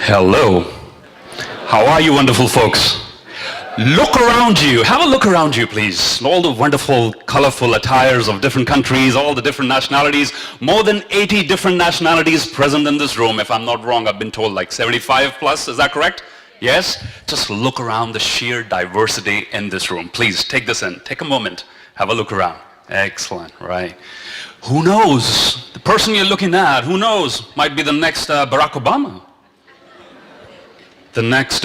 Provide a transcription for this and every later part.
Hello. How are you, wonderful folks? Look around you. Have a look around you, please. All the wonderful, colorful attires of different countries, all the different nationalities. More than 80 different nationalities present in this room. If I'm not wrong, I've been told like 75 plus. Is that correct? Yes? Just look around the sheer diversity in this room. Please, take this in. Take a moment. Have a look around. Excellent, right. Who knows? The person you're looking at, who knows? Might be the next Barack Obama. The next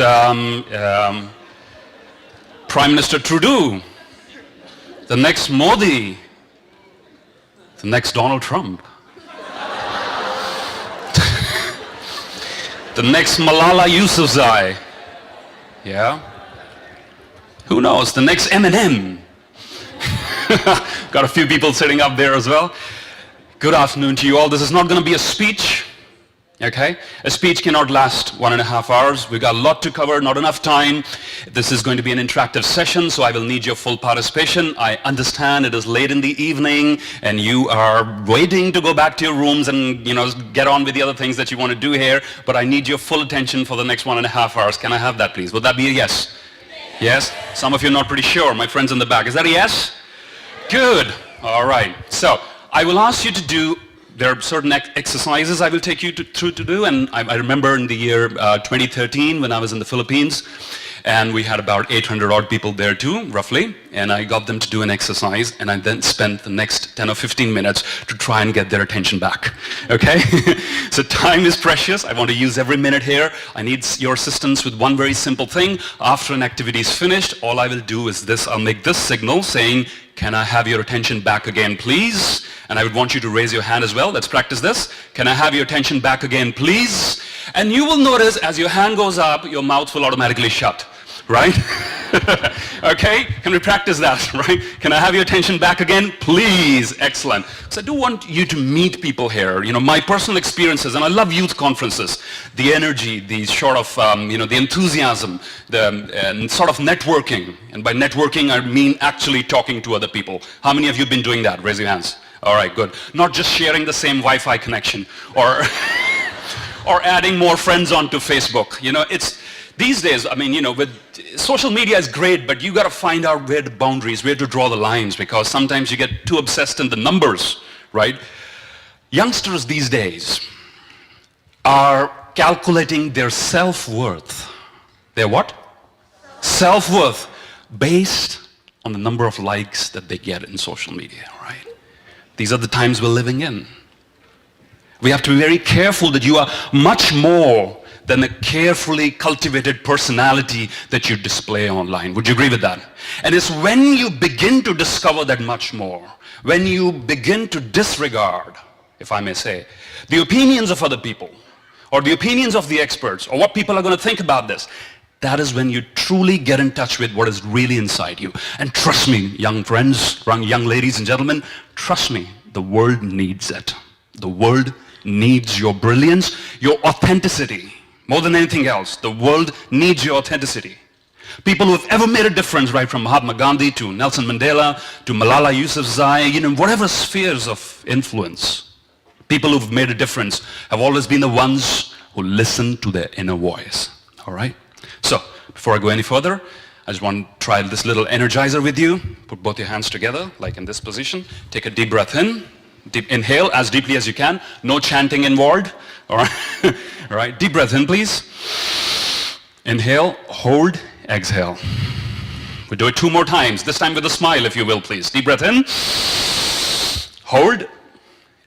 Prime Minister Trudeau. The next Modi. The next Donald Trump. The next Malala Yousafzai. Yeah? Who knows? The next Eminem. Got a few people sitting up there as well. Good afternoon to you all. This is not going to be a speech. Okay? A speech cannot last 1.5 hours. We've got a lot to cover, not enough time. This is going to be an interactive session, so I will need your full participation. I understand it is late in the evening and you are waiting to go back to your rooms and get on with the other things that you want to do here, but I need your full attention for the next 1.5 hours. Can I have that, please? Would that be a yes? Yes? Some of you are not pretty sure. My friends in the back. Is that a yes? Good. All right. So I will ask you to do. There are certain exercises I will take you through to do, and I remember in the year 2013 when I was in the Philippines, and we had about 800 odd people there too, roughly, and I got them to do an exercise, and I then spent the next 10 or 15 minutes to try and get their attention back, okay? So time is precious. I want to use every minute here. I need your assistance with one very simple thing. After an activity is finished, all I will do is this. I'll make this signal saying, "Can I have your attention back again, please?" And I would want you to raise your hand as well. Let's practice this. Can I have your attention back again, please? And you will notice as your hand goes up, your mouth will automatically shut, right? Okay? Can we practice that, right? Can I have your attention back again, please? Excellent. So I do want you to meet people here. My personal experiences, and I love youth conferences, the energy, the sort of, the enthusiasm, the sort of networking. And by networking, I mean actually talking to other people. How many of you have been doing that? Raise your hands. All right, good. Not just sharing the same Wi-Fi connection or or adding more friends onto Facebook. It's these days, with social media is great, but you got to find out where the boundaries, where to draw the lines, because sometimes you get too obsessed in the numbers, right? Youngsters these days are calculating their self-worth. Their what? Self-worth based on the number of likes that they get in social media, right? These are the times we're living in. We have to be very careful that you are much more than a carefully cultivated personality that you display online. Would you agree with that? And it's when you begin to discover that much more, when you begin to disregard, if I may say, the opinions of other people, or the opinions of the experts, or what people are going to think about this, that is when you truly get in touch with what is really inside you. And trust me, young friends, young ladies and gentlemen, trust me, the world needs it. The world needs your brilliance, your authenticity. More than anything else, the world needs your authenticity. People who have ever made a difference, right from Mahatma Gandhi to Nelson Mandela to Malala Yousafzai, whatever spheres of influence, people who've made a difference have always been the ones who listen to their inner voice. All right? So, before I go any further, I just want to try this little energizer with you. Put both your hands together, like in this position. Take a deep breath in. Deep inhale as deeply as you can. No chanting involved. All right? All right. Deep breath in, please. Inhale, hold, exhale. We do it 2 more times. This time with a smile, if you will, please. Deep breath in. Hold,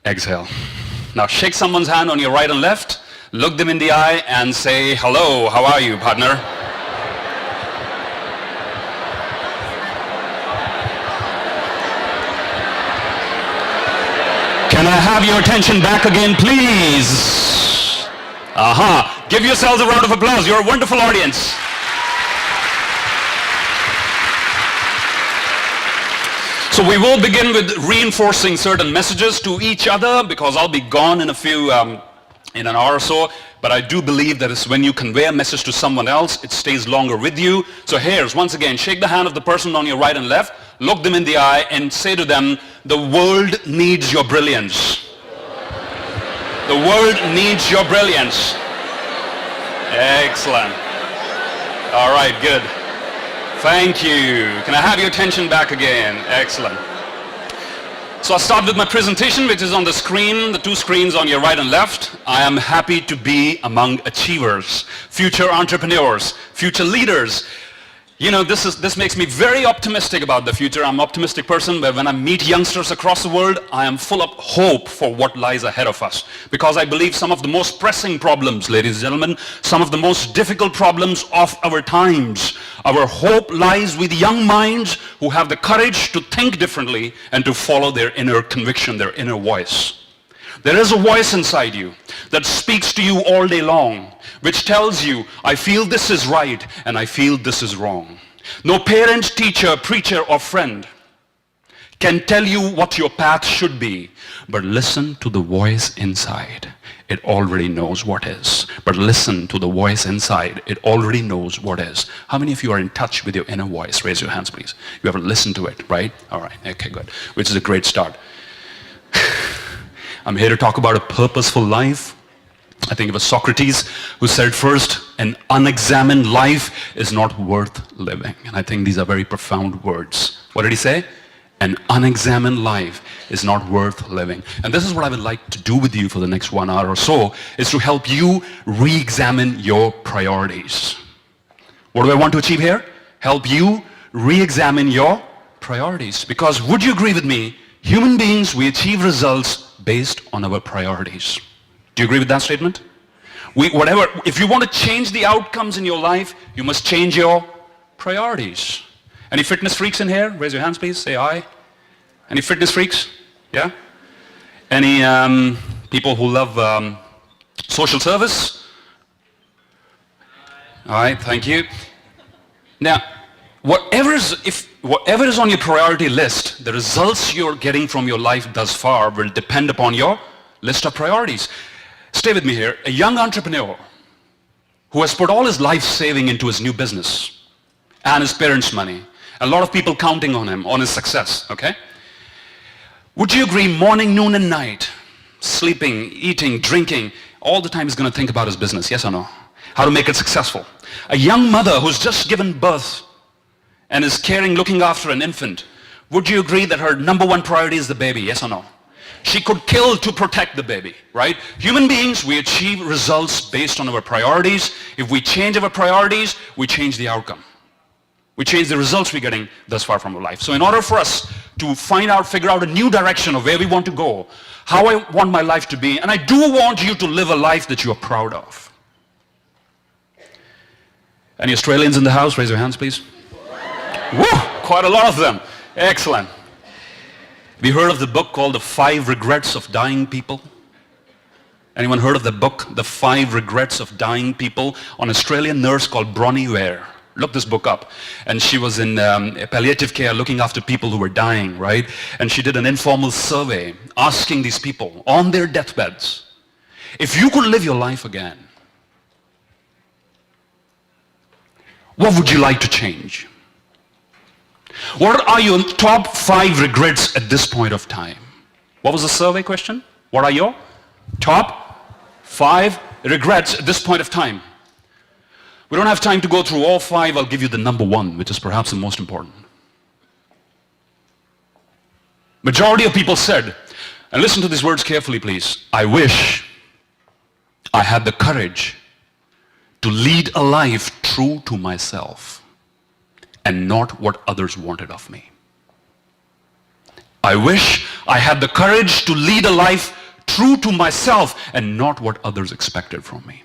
exhale. Now shake someone's hand on your right and left. Look them in the eye and say, "Hello, how are you, partner?" Can I have your attention back again, please? Aha. Give yourselves a round of applause. You're a wonderful audience. So we will begin with reinforcing certain messages to each other, because I'll be gone in in an hour or so, but I do believe that it's when you convey a message to someone else, it stays longer with you. So here's, once again, shake the hand of the person on your right and left, look them in the eye and say to them, "The world needs your brilliance. The world needs your brilliance." Excellent. All right, good. Thank you. Can I have your attention back again? Excellent. So I'll start with my presentation, which is on the screen, the two screens on your right and left. I am happy to be among achievers, future entrepreneurs, future leaders. You know, this makes me very optimistic about the future. I'm an optimistic person, but when I meet youngsters across the world, I am full of hope for what lies ahead of us. Because I believe some of the most pressing problems, ladies and gentlemen, some of the most difficult problems of our times, our hope lies with young minds who have the courage to think differently and to follow their inner conviction, their inner voice. There is a voice inside you that speaks to you all day long, which tells you, I feel this is right and I feel this is wrong. No parent, teacher, preacher, or friend can tell you what your path should be, but listen to the voice inside. It already knows what is. But listen to the voice inside. It already knows what is. How many of you are in touch with your inner voice? Raise your hands, please. You ever listened to it, right? All right, okay, good. Which is a great start. I'm here to talk about a purposeful life. I think it was Socrates who said first, an unexamined life is not worth living. And I think these are very profound words. What did he say? An unexamined life is not worth living. And this is what I would like to do with you for the next 1 hour or so, is to help you re-examine your priorities. What do I want to achieve here? Help you re-examine your priorities. Because would you agree with me, human beings, we achieve results based on our priorities. Do you agree with that statement? If you want to change the outcomes in your life, you must change your priorities. Any fitness freaks in here? Raise your hands, please. Say aye. Any fitness freaks? Yeah? Any people who love social service? All right, thank you. Now, whatever is on your priority list, the results you're getting from your life thus far will depend upon your list of priorities. Stay with me here. A young entrepreneur who has put all his life saving into his new business and his parents' money, a lot of people counting on him, on his success, okay? Would you agree morning, noon, and night, sleeping, eating, drinking, all the time he's going to think about his business, yes or no? How to make it successful. A young mother who's just given birth and is caring, looking after an infant, would you agree that her number one priority is the baby, yes or no? She could kill to protect the baby, right? Human beings, we achieve results based on our priorities. If we change our priorities, we change the outcome. We change the results we're getting thus far from our life. So in order for us to figure out a new direction of where we want to go, how I want my life to be, and I do want you to live a life that you are proud of. Any Australians in the house? Raise your hands, please. Woo! Quite a lot of them. Excellent. Have you heard of the book called The 5 Regrets of Dying People? Anyone heard of the book, The 5 Regrets of Dying People? An Australian nurse called Bronnie Ware. Look this book up. And she was in palliative care looking after people who were dying, right? And she did an informal survey asking these people on their deathbeds, if you could live your life again, what would you like to change? What are your top 5 regrets at this point of time? What was the survey question? What are your top 5 regrets at this point of time? We don't have time to go through all 5. I'll give you the number 1, which is perhaps the most important. Majority of people said, and listen to these words carefully, please, I wish I had the courage to lead a life true to myself and not what others wanted of me. I wish I had the courage to lead a life true to myself and not what others expected from me.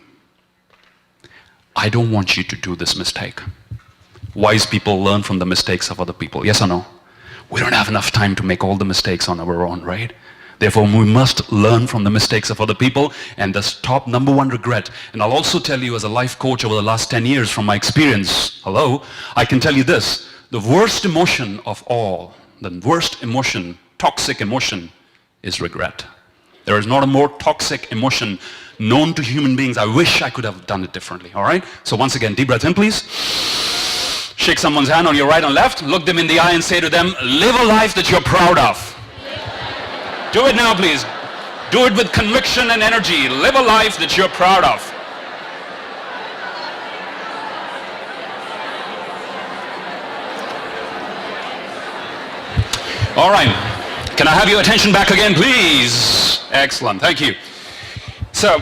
I don't want you to do this mistake. Wise people learn from the mistakes of other people. Yes or no? We don't have enough time to make all the mistakes on our own, right? Therefore, we must learn from the mistakes of other people, and that's top number 1 regret. And I'll also tell you as a life coach over the last 10 years from my experience, I can tell you this, the worst emotion of all, the worst emotion, toxic emotion, is regret. There is not a more toxic emotion known to human beings. I wish I could have done it differently, all right? So once again, deep breath in, please. Shake someone's hand on your right and left, look them in the eye and say to them, live a life that you're proud of. Do it now, please. Do it with conviction and energy. Live a life that you're proud of. All right. Can I have your attention back again, please? Excellent. Thank you. So,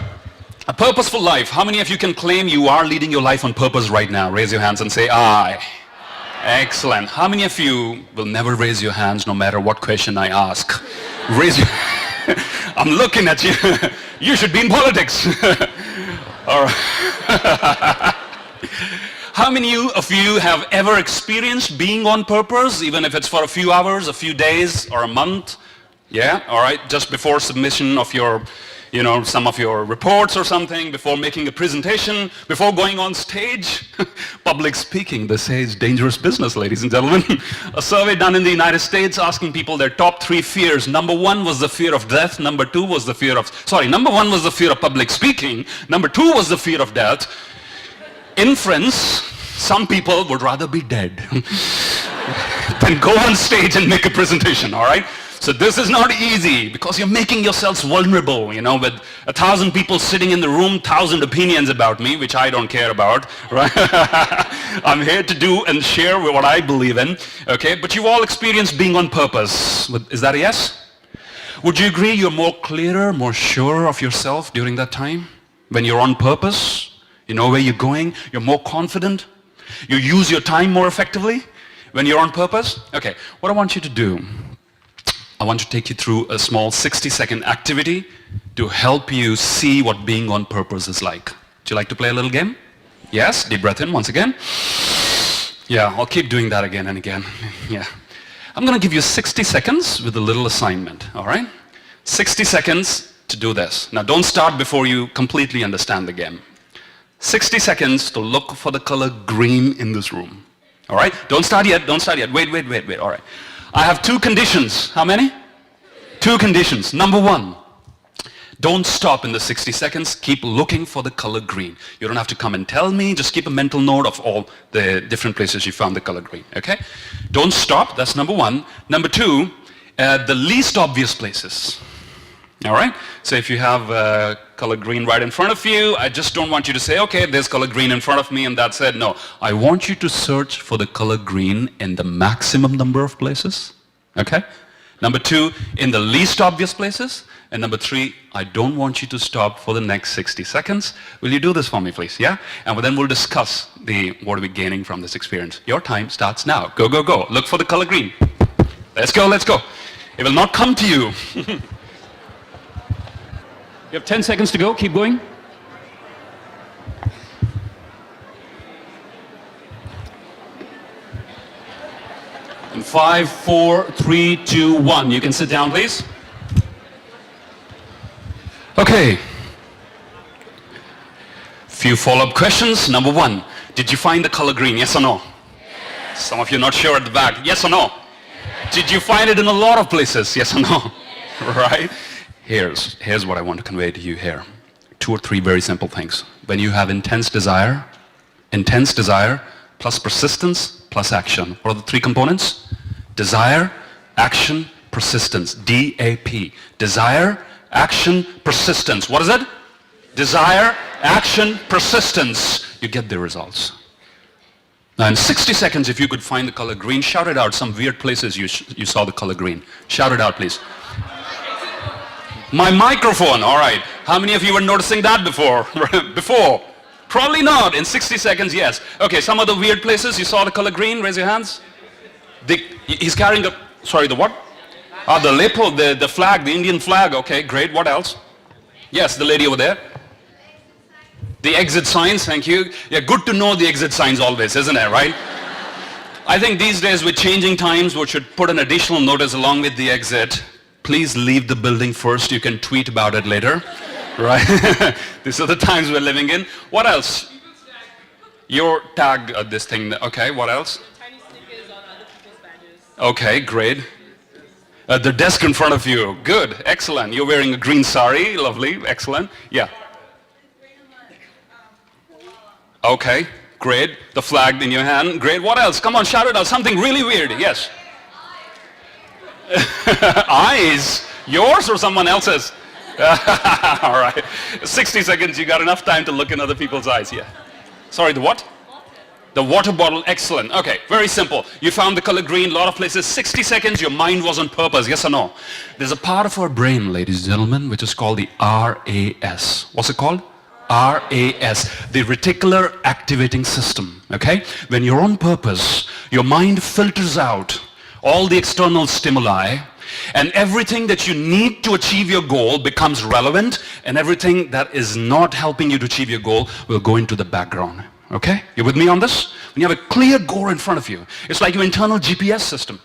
a purposeful life. How many of you can claim you are leading your life on purpose right now? Raise your hands and say, I. Excellent. How many of you will never raise your hands no matter what question I ask? Raise your... I'm looking at you. You should be in politics. All right. How many of you have ever experienced being on purpose, even if it's for a few hours, a few days, or a month? Yeah, all right, just before submission of your, some of your reports or something, before making a presentation, before going on stage. Public speaking, they say, is dangerous business, ladies and gentlemen. A survey done in the United States asking people their top 3 fears. Number 1 was the fear of death. Number 1 was the fear of public speaking. Number 2 was the fear of death. Inference, some people would rather be dead than go on stage and make a presentation, all right? So this is not easy because you're making yourselves vulnerable, with 1,000 people sitting in the room, 1,000 opinions about me, which I don't care about, right? I'm here to do and share what I believe in, okay? But you've all experienced being on purpose. Is that a yes? Would you agree you're more clearer, more sure of yourself during that time? When you're on purpose? You know where you're going, you're more confident, you use your time more effectively when you're on purpose. Okay, what I want you to do, I want to take you through a small 60-second activity to help you see what being on purpose is like. Would you like to play a little game? Yes, deep breath in once again. Yeah, I'll keep doing that again and again. Yeah. I'm going to give you 60 seconds with a little assignment, all right? 60 seconds to do this. Now don't start before you completely understand the game. 60 seconds to look for the color green in this room. All right? Don't start yet. Wait. All right. I have 2 conditions. How many? 2 conditions. Number 1, don't stop in the 60 seconds. Keep looking for the color green. You don't have to come and tell me. Just keep a mental note of all the different places you found the color green. Okay? Don't stop. That's number 1. Number 2, the least obvious places. All right? So if you have color green right in front of you, I just don't want you to say, okay, there's color green in front of me and that's it. No, I want you to search for the color green in the maximum number of places. Okay? Number 2, in the least obvious places. And number 3, I don't want you to stop for the next 60 seconds. Will you do this for me, please? Yeah? And then we'll discuss what are we gaining from this experience. Your time starts now. Go. Look for the color green. Let's go. It will not come to you. You have 10 seconds to go. Keep going. In 5, 4, 3, 2, 1. You can sit down, please. Okay. Few follow-up questions. Number 1, did you find the color green? Yes or no? Yes. Some of you are not sure at the back. Yes or no? Yes. Did you find it in a lot of places? Yes or no? Yes. Right? Here's what I want to convey to you here. 2 or 3 very simple things. When you have intense desire plus persistence plus action. What are the 3 components? Desire, action, persistence. DAP. Desire, action, persistence. What is it? Desire, action, persistence. You get the results. Now in 60 seconds, if you could find the color green, shout it out. Some weird places you saw the color green. Shout it out, please. My microphone, all right. How many of you were noticing that before? Before? Probably not. In 60 seconds, yes. Okay, some of the weird places you saw the color green, raise your hands. He's carrying the what? The lepo, the flag, the Indian flag. Okay, great. What else? Yes, the lady over there. The exit signs, thank you. Yeah, good to know the exit signs always, isn't it, right? I think these days with changing times, we should put an additional notice along with the exit. Please leave the building first. You can tweet about it later, right? These are the times we're living in. What else? Your tag, this thing. Okay, what else? Tiny stickers on other people's badges. Okay, great. The desk in front of you. Good, excellent. You're wearing a green sari. Lovely, excellent. Yeah. Okay, great. The flag in your hand. Great. What else? Come on, shout it out. Something really weird. Yes. Eyes? Yours or someone else's? All right. 60 seconds, you got enough time to look in other people's eyes. Yeah. Sorry, the what? The water bottle, excellent. Okay, very simple. You found the color green, a lot of places, 60 seconds, your mind was on purpose, yes or no? There's a part of our brain, ladies and gentlemen, which is called the RAS. What's it called? RAS, the reticular activating system, okay? When you're on purpose, your mind filters out all the external stimuli, and everything that you need to achieve your goal becomes relevant, and everything that is not helping you to achieve your goal will go into the background. Okay? You with me on this? When you have a clear goal in front of you, it's like your internal GPS system.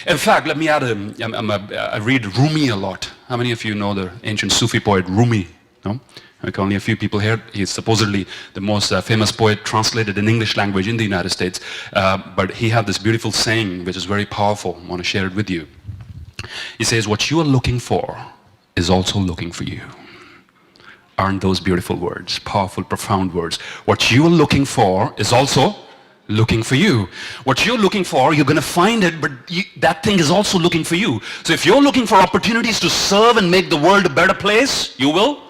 In fact, let me add I read Rumi a lot. How many of you know the ancient Sufi poet Rumi? No? Okay, only a few people here. He's supposedly the most famous poet translated in English language in the United States. But he had this beautiful saying which is very powerful. I want to share it with you. He says, what you are looking for is also looking for you. Aren't those beautiful words? Powerful, profound words. What you are looking for is also looking for you. What you're looking for, you're going to find it, but that thing is also looking for you. So if you're looking for opportunities to serve and make the world a better place, you will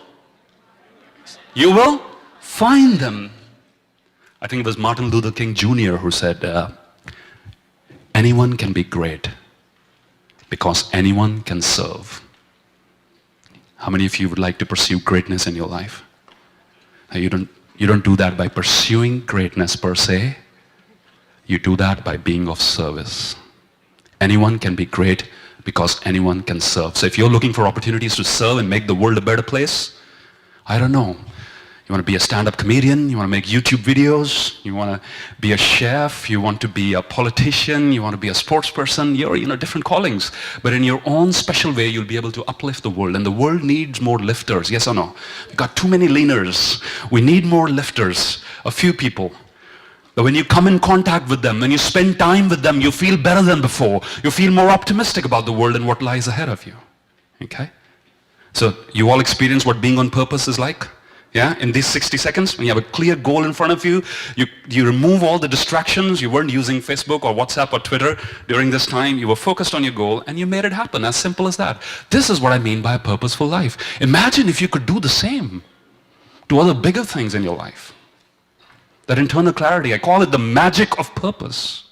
find them. I think it was Martin Luther King Jr. who said, anyone can be great because anyone can serve. How many of you would like to pursue greatness in your life? You don't do that by pursuing greatness per se. You do that by being of service. Anyone can be great because anyone can serve. So if you're looking for opportunities to serve and make the world a better place, I don't know. You want to be a stand-up comedian, you want to make YouTube videos, you want to be a chef, you want to be a politician, you want to be a sports person, you're different callings. But in your own special way, you'll be able to uplift the world. And the world needs more lifters, yes or no? We've got too many leaners. We need more lifters, a few people. But when you come in contact with them, when you spend time with them, you feel better than before. You feel more optimistic about the world and what lies ahead of you. Okay? So you all experience what being on purpose is like? Yeah, in these 60 seconds, when you have a clear goal in front of you, you remove all the distractions. You weren't using Facebook or WhatsApp or Twitter during this time. You were focused on your goal and you made it happen, as simple as that. This is what I mean by a purposeful life. Imagine if you could do the same to other bigger things in your life. That internal clarity, I call it the magic of purpose.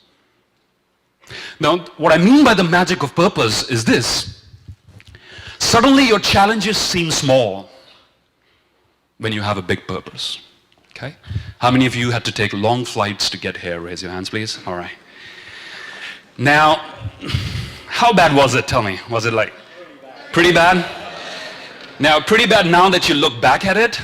Now, what I mean by the magic of purpose is this. Suddenly your challenges seem small when you have a big purpose. Okay? How many of you had to take long flights to get here? Raise your hands, please. All right. Now, how bad was it? Tell me. Was it like pretty bad? Now, pretty bad now that you look back at it?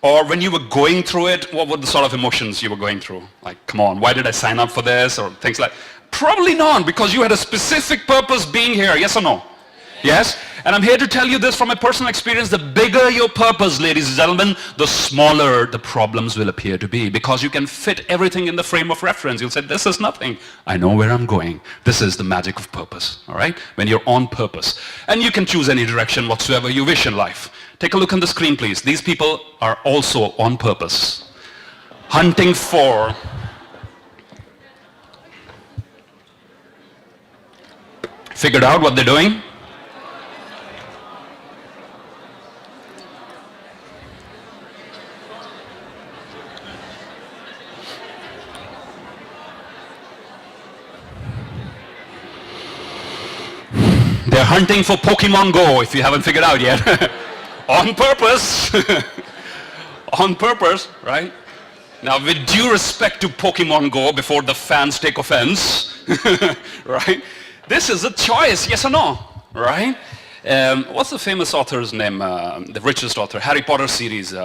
Or when you were going through it, what were the sort of emotions you were going through? Like, come on, why did I sign up for this? Or things like, probably not, because you had a specific purpose being here, yes or no? Yes? And I'm here to tell you this from a personal experience. The bigger your purpose, ladies and gentlemen, the smaller the problems will appear to be, because you can fit everything in the frame of reference. You'll say, this is nothing. I know where I'm going. This is the magic of purpose, all right? When you're on purpose. And you can choose any direction whatsoever you wish in life. Take a look on the screen, please. These people are also on purpose, hunting for figured out what they're doing? They're hunting for Pokemon Go, if you haven't figured out yet. On purpose. On purpose, right? Now, with due respect to Pokemon Go, before the fans take offense, right? This is a choice, yes or no, right? What's the famous author's name? The richest author, Harry Potter series.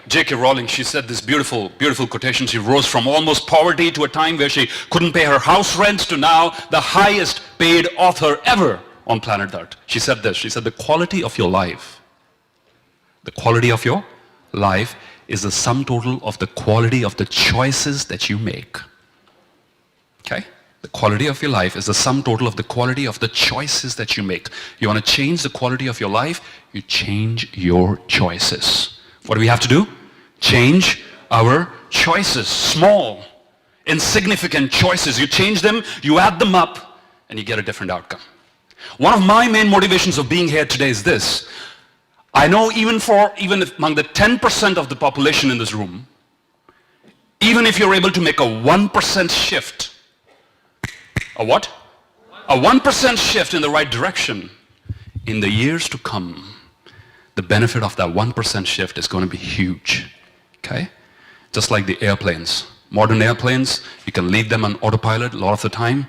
J.K. Rowling, she said this beautiful, beautiful quotation. She rose from almost poverty to a time where she couldn't pay her house rent to now the highest paid author ever on planet Earth. She said this, she said, the quality of your life is the sum total of the quality of the choices that you make. Okay? The quality of your life is the sum total of the quality of the choices that you make. You want to change the quality of your life, you change your choices. What do we have to do? Change our choices. Small, insignificant choices. You change them, you add them up, and you get a different outcome. One of my main motivations of being here today is this. I know even among the 10% of the population in this room, Even if you're able to make a 1% shift, a what? A 1% shift in the right direction, in the years to come, the benefit of that 1% shift is going to be huge, okay? Just like the airplanes. Modern airplanes, you can leave them on autopilot a lot of the time.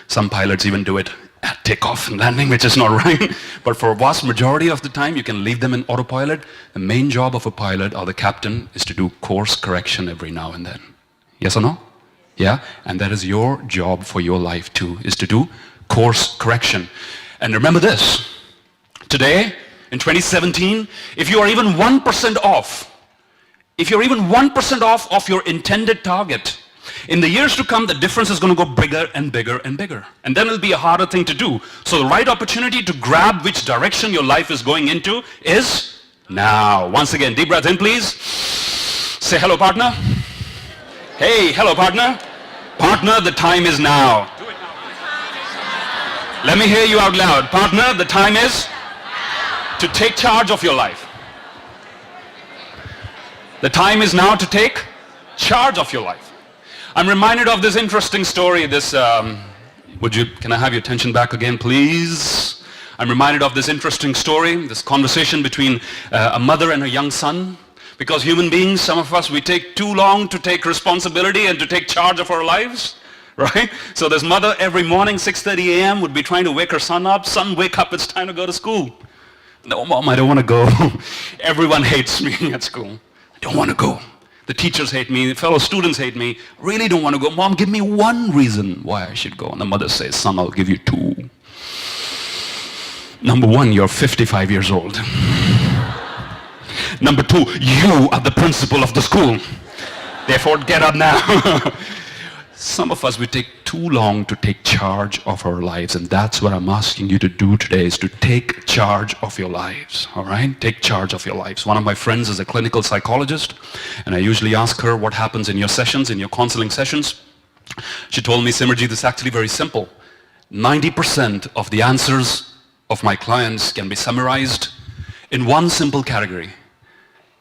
Some pilots even do it at takeoff and landing, which is not right. But for a vast majority of the time, you can leave them in autopilot. The main job of a pilot or the captain is to do course correction every now and then. Yes or no? Yeah? And that is your job for your life too, is to do course correction. And remember this, today, in 2017, if you are even 1% off, if you're even 1% off of your intended target, in the years to come, the difference is going to go bigger and bigger and bigger. And then it'll be a harder thing to do. So the right opportunity to grab which direction your life is going into is now. Once again, deep breath in, please. Say hello, partner. Hey, hello, partner. Partner, the time is now. Do it now. Let me hear you out loud. Partner, the time is to take charge of your life. The time is now to take charge of your life. I'm reminded of this interesting story. Can I have your attention back again, please? I'm reminded of this interesting story, this conversation between a mother and her young son. Because human beings, some of us, we take too long to take responsibility and to take charge of our lives, right? So this mother every morning, 6:30 a.m. would be trying to wake her son up. Son, wake up, it's time to go to school. No, Mom, I don't want to go. Everyone hates me at school. I don't want to go. The teachers hate me, the fellow students hate me. Really don't want to go. Mom, give me one reason why I should go. And the mother says, son, I'll give you two. Number one, you're 55 years old. Number two, you are the principal of the school. Therefore, get up now. Some of us, we take too long to take charge of our lives, and that's what I'm asking you to do today, is to take charge of your lives, all right? Take charge of your lives. One of my friends is a clinical psychologist, and I usually ask her what happens in your sessions, in your counseling sessions. She told me, Simerjeet, it's actually very simple. 90% of the answers of my clients can be summarized in one simple category,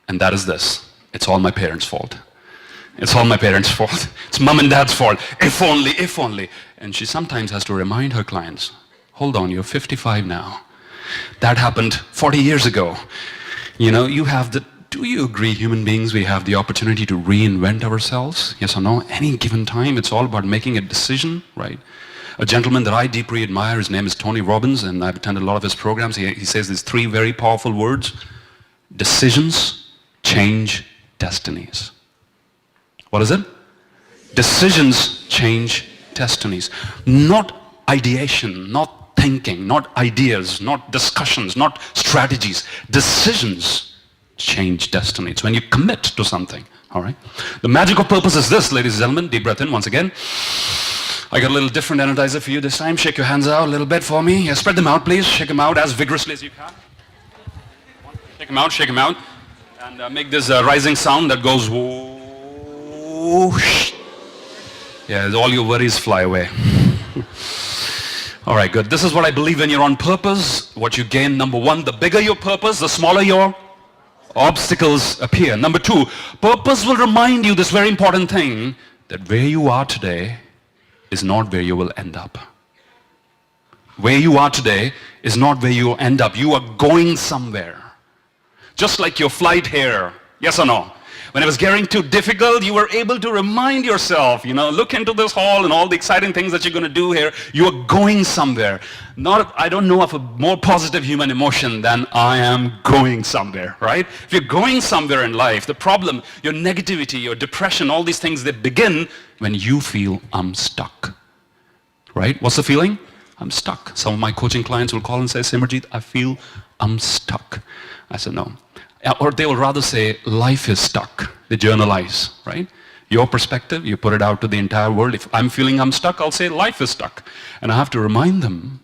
and that is this: it's all my parents' fault. It's all my parents' fault. It's mom and dad's fault. If only, if only. And she sometimes has to remind her clients, hold on, you're 55 now. That happened 40 years ago. You know, do you agree, human beings, we have the opportunity to reinvent ourselves? Yes or no? Any given time, it's all about making a decision, right? A gentleman that I deeply admire, his name is Tony Robbins, and I've attended a lot of his programs. He says these three very powerful words: decisions change destinies. What is it? Decisions change destinies. Not ideation, not thinking, not ideas, not discussions, not strategies. Decisions change destinies. When you commit to something, all right? The magic of purpose is this, ladies and gentlemen. Deep breath in once again. I got a little different energizer for you this time. Shake your hands out a little bit for me. Yeah, spread them out, please. Shake them out as vigorously as you can. Shake them out, shake them out. And make this rising sound that goes whoosh. Yeah, all your worries fly away. All right, good. This is what I believe: when you're on purpose, what you gain, number one, the bigger your purpose, the smaller your obstacles appear. Number two, purpose will remind you this very important thing, that where you are today is not where you will end up. Where you are today is not where you will end up. You are going somewhere. Just like your flight here, yes or no? When it was getting too difficult, you were able to remind yourself, look into this hall and all the exciting things that you're going to do here. You are going somewhere. I don't know of a more positive human emotion than I am going somewhere, right? If you're going somewhere in life, the problem, your negativity, your depression, all these things, they begin when you feel I'm stuck, right? What's the feeling? I'm stuck. Some of my coaching clients will call and say, Simerjeet, I feel I'm stuck. I said, no. Or they will rather say, life is stuck. They journalize, right? Your perspective, you put it out to the entire world. If I'm feeling I'm stuck, I'll say life is stuck. And I have to remind them,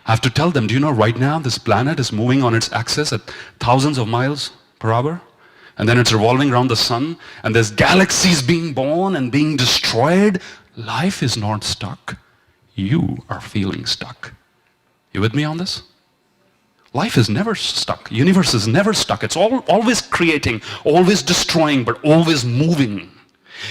I have to tell them, do you know right now this planet is moving on its axis at thousands of miles per hour? And then it's revolving around the sun, and there's galaxies being born and being destroyed. Life is not stuck. You are feeling stuck. You with me on this? Life is never stuck. Universe is never stuck. It's always creating, always destroying, but always moving.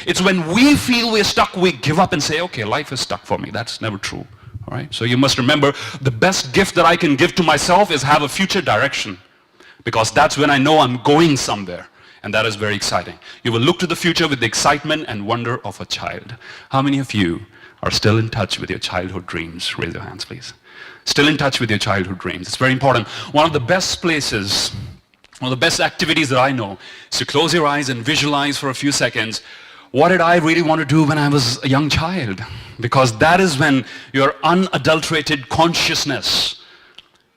It's when we feel we're stuck, we give up and say, okay, life is stuck for me. That's never true. All right? So you must remember, the best gift that I can give to myself is have a future direction. Because that's when I know I'm going somewhere. And that is very exciting. You will look to the future with the excitement and wonder of a child. How many of you are still in touch with your childhood dreams? Raise your hands, please. Still in touch with your childhood dreams. It's very important. One of the best places, one of the best activities that I know is to close your eyes and visualize for a few seconds, what did I really want to do when I was a young child? Because that is when your unadulterated consciousness,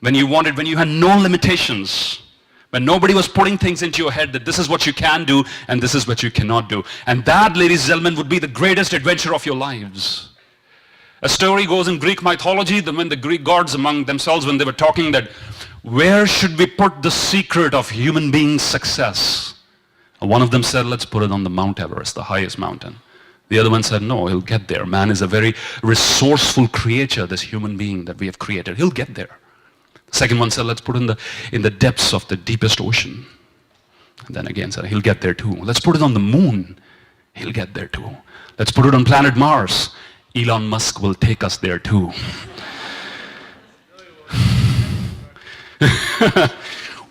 when you had no limitations, when nobody was putting things into your head that this is what you can do and this is what you cannot do. And that, ladies and gentlemen, would be the greatest adventure of your lives. A story goes in Greek mythology that when the Greek gods among themselves, when they were talking that where should we put the secret of human beings' success? And one of them said, let's put it on the Mount Everest, the highest mountain. The other one said, no, he'll get there. Man is a very resourceful creature, this human being that we have created. He'll get there. Second one said, let's put it in the depths of the deepest ocean. And then again said, he'll get there too. Let's put it on the moon. He'll get there too. Let's put it on planet Mars. Elon Musk will take us there too.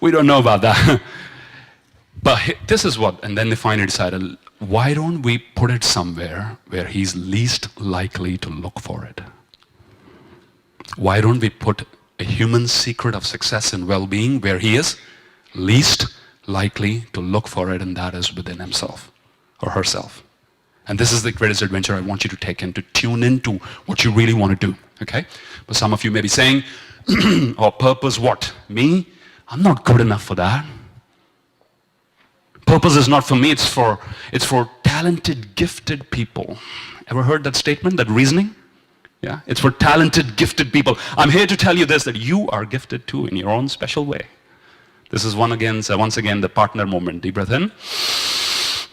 We don't know about that. But this is what, and then they finally decided, why don't we put it somewhere where he's least likely to look for it? Why don't we put a human secret of success and well-being where he is least likely to look for it, and that is within himself or herself. And this is the greatest adventure I want you to take in, to tune into what you really want to do, okay? But some of you may be saying, oh, purpose what? Me? I'm not good enough for that. Purpose is not for me, it's for talented, gifted people. Ever heard that statement, that reasoning? Yeah, it's for talented, gifted people. I'm here to tell you this, that you are gifted too in your own special way. This is once again the partner moment. Deep breath in.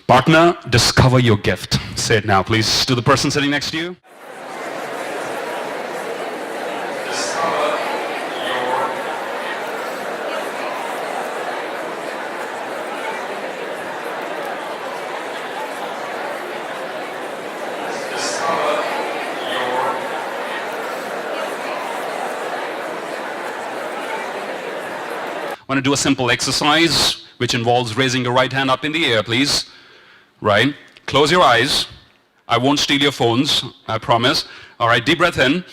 Partner, discover your gift. Say it now, please, to the person sitting next to you. I want to do a simple exercise which involves raising your right hand up in the air, please. Right? Close your eyes. I won't steal your phones, I promise. All right, deep breath in.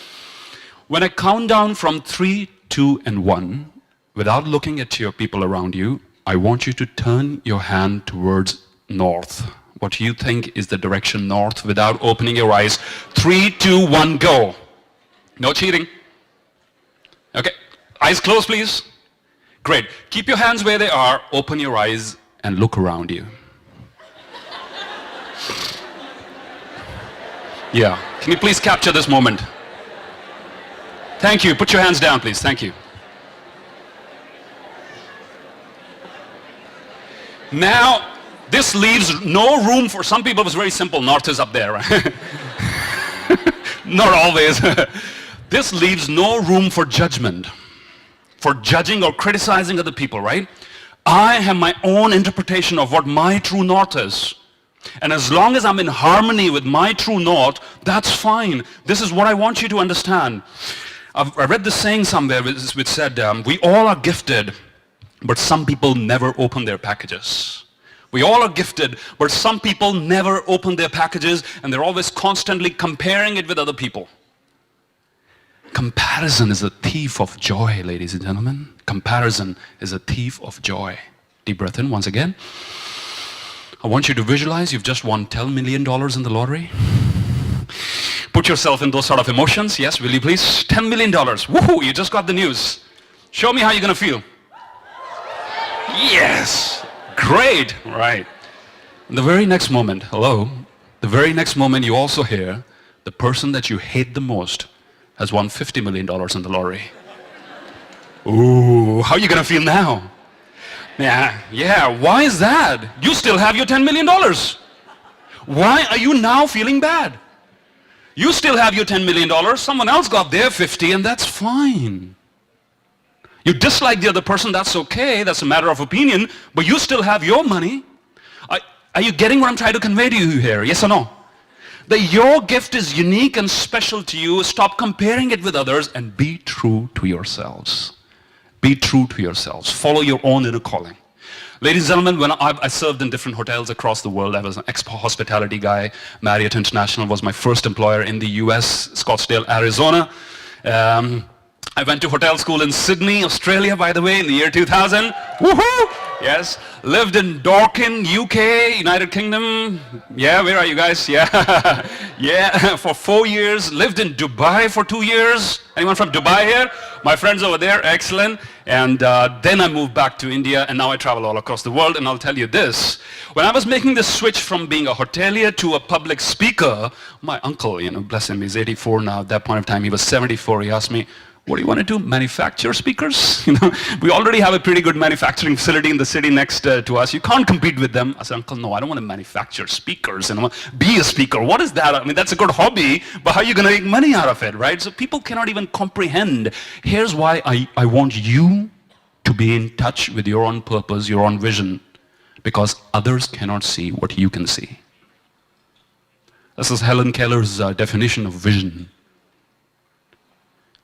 When I count down from 3, 2, and 1, without looking at your people around you, I want you to turn your hand towards north. What you think is the direction north without opening your eyes. 3, 2, 1, go. No cheating. Okay, eyes closed, please. Great. Keep your hands where they are, open your eyes, and look around you. Yeah. Can you please capture this moment? Thank you. Put your hands down, please. Thank you. Now, this leaves no room for some people. It's very simple. North is up there, right? Not always. This leaves no room for judgment, for judging or criticizing other people, right? I have my own interpretation of what my true north is. And as long as I'm in harmony with my true north, that's fine. This is what I want you to understand. I read this saying somewhere which said, we all are gifted, but some people never open their packages. We all are gifted, but some people never open their packages, and they're always constantly comparing it with other people. Comparison is a thief of joy, ladies and gentlemen. Comparison is a thief of joy. Deep breath in once again. I want you to visualize you've just won $10 million in the lottery. Put yourself in those sort of emotions. Yes, will you please? $10 million. Woohoo, you just got the news. Show me how you're going to feel. Yes. Great. Right. The very next moment, hello, the very next moment you also hear the person that you hate the most has won $50 million in the lottery. Ooh, how are you going to feel now? Yeah, why is that? You still have your $10 million. Why are you now feeling bad? You still have your $10 million, someone else got their 50, and that's fine. You dislike the other person, that's okay, that's a matter of opinion, but you still have your money. Are you getting what I'm trying to convey to you here? Yes or no? That your gift is unique and special to you. Stop comparing it with others and be true to yourselves. Be true to yourselves. Follow your own inner calling. Ladies and gentlemen, when I served in different hotels across the world, I was an ex-hospitality guy. Marriott International was my first employer in the US, Scottsdale, Arizona. I went to hotel school in Sydney, Australia, by the way, in the year 2000. Woohoo! Yes. Lived in Dorking, UK, United Kingdom. Yeah, where are you guys? Yeah. Yeah, for 4 years. Lived in Dubai for 2 years. Anyone from Dubai here? My friends over there, excellent. And then I moved back to India, and now I travel all across the world. And I'll tell you this. When I was making this switch from being a hotelier to a public speaker, my uncle, bless him, he's 84 now. At that point of time, he was 74. He asked me, what do you want to do? Manufacture speakers? We already have a pretty good manufacturing facility in the city next to us. You can't compete with them. I said, Uncle, no, I don't want to manufacture speakers. Be a speaker. What is that? I mean, that's a good hobby, but how are you going to make money out of it, right? So people cannot even comprehend. Here's why I want you to be in touch with your own purpose, your own vision, because others cannot see what you can see. This is Helen Keller's definition of vision.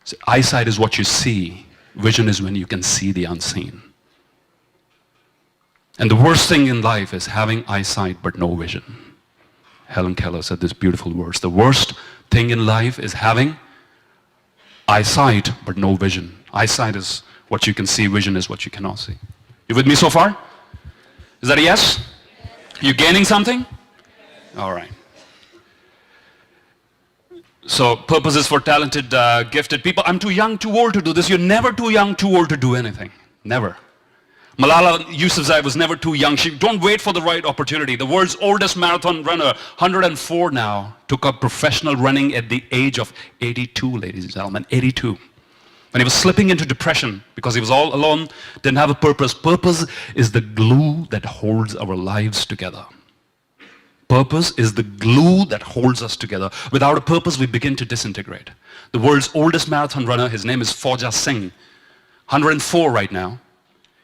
So eyesight is what you see. Vision is when you can see the unseen. And the worst thing in life is having eyesight but no vision. Helen Keller said this beautiful words. The worst thing in life is having eyesight but no vision. Eyesight is what you can see. Vision is what you cannot see. You with me so far? Is that a yes? You gaining something? All right. So purpose is for talented, gifted people. I'm too young, too old to do this. You're never too young, too old to do anything. Never. Malala Yousafzai was never too young. Don't wait for the right opportunity. The world's oldest marathon runner, 104 now, took up professional running at the age of 82, ladies and gentlemen, 82. When he was slipping into depression because he was all alone, didn't have a purpose. Purpose is the glue that holds our lives together. Purpose is the glue that holds us together. Without a purpose, we begin to disintegrate. The world's oldest marathon runner, his name is Simerjeet Singh, 104 right now.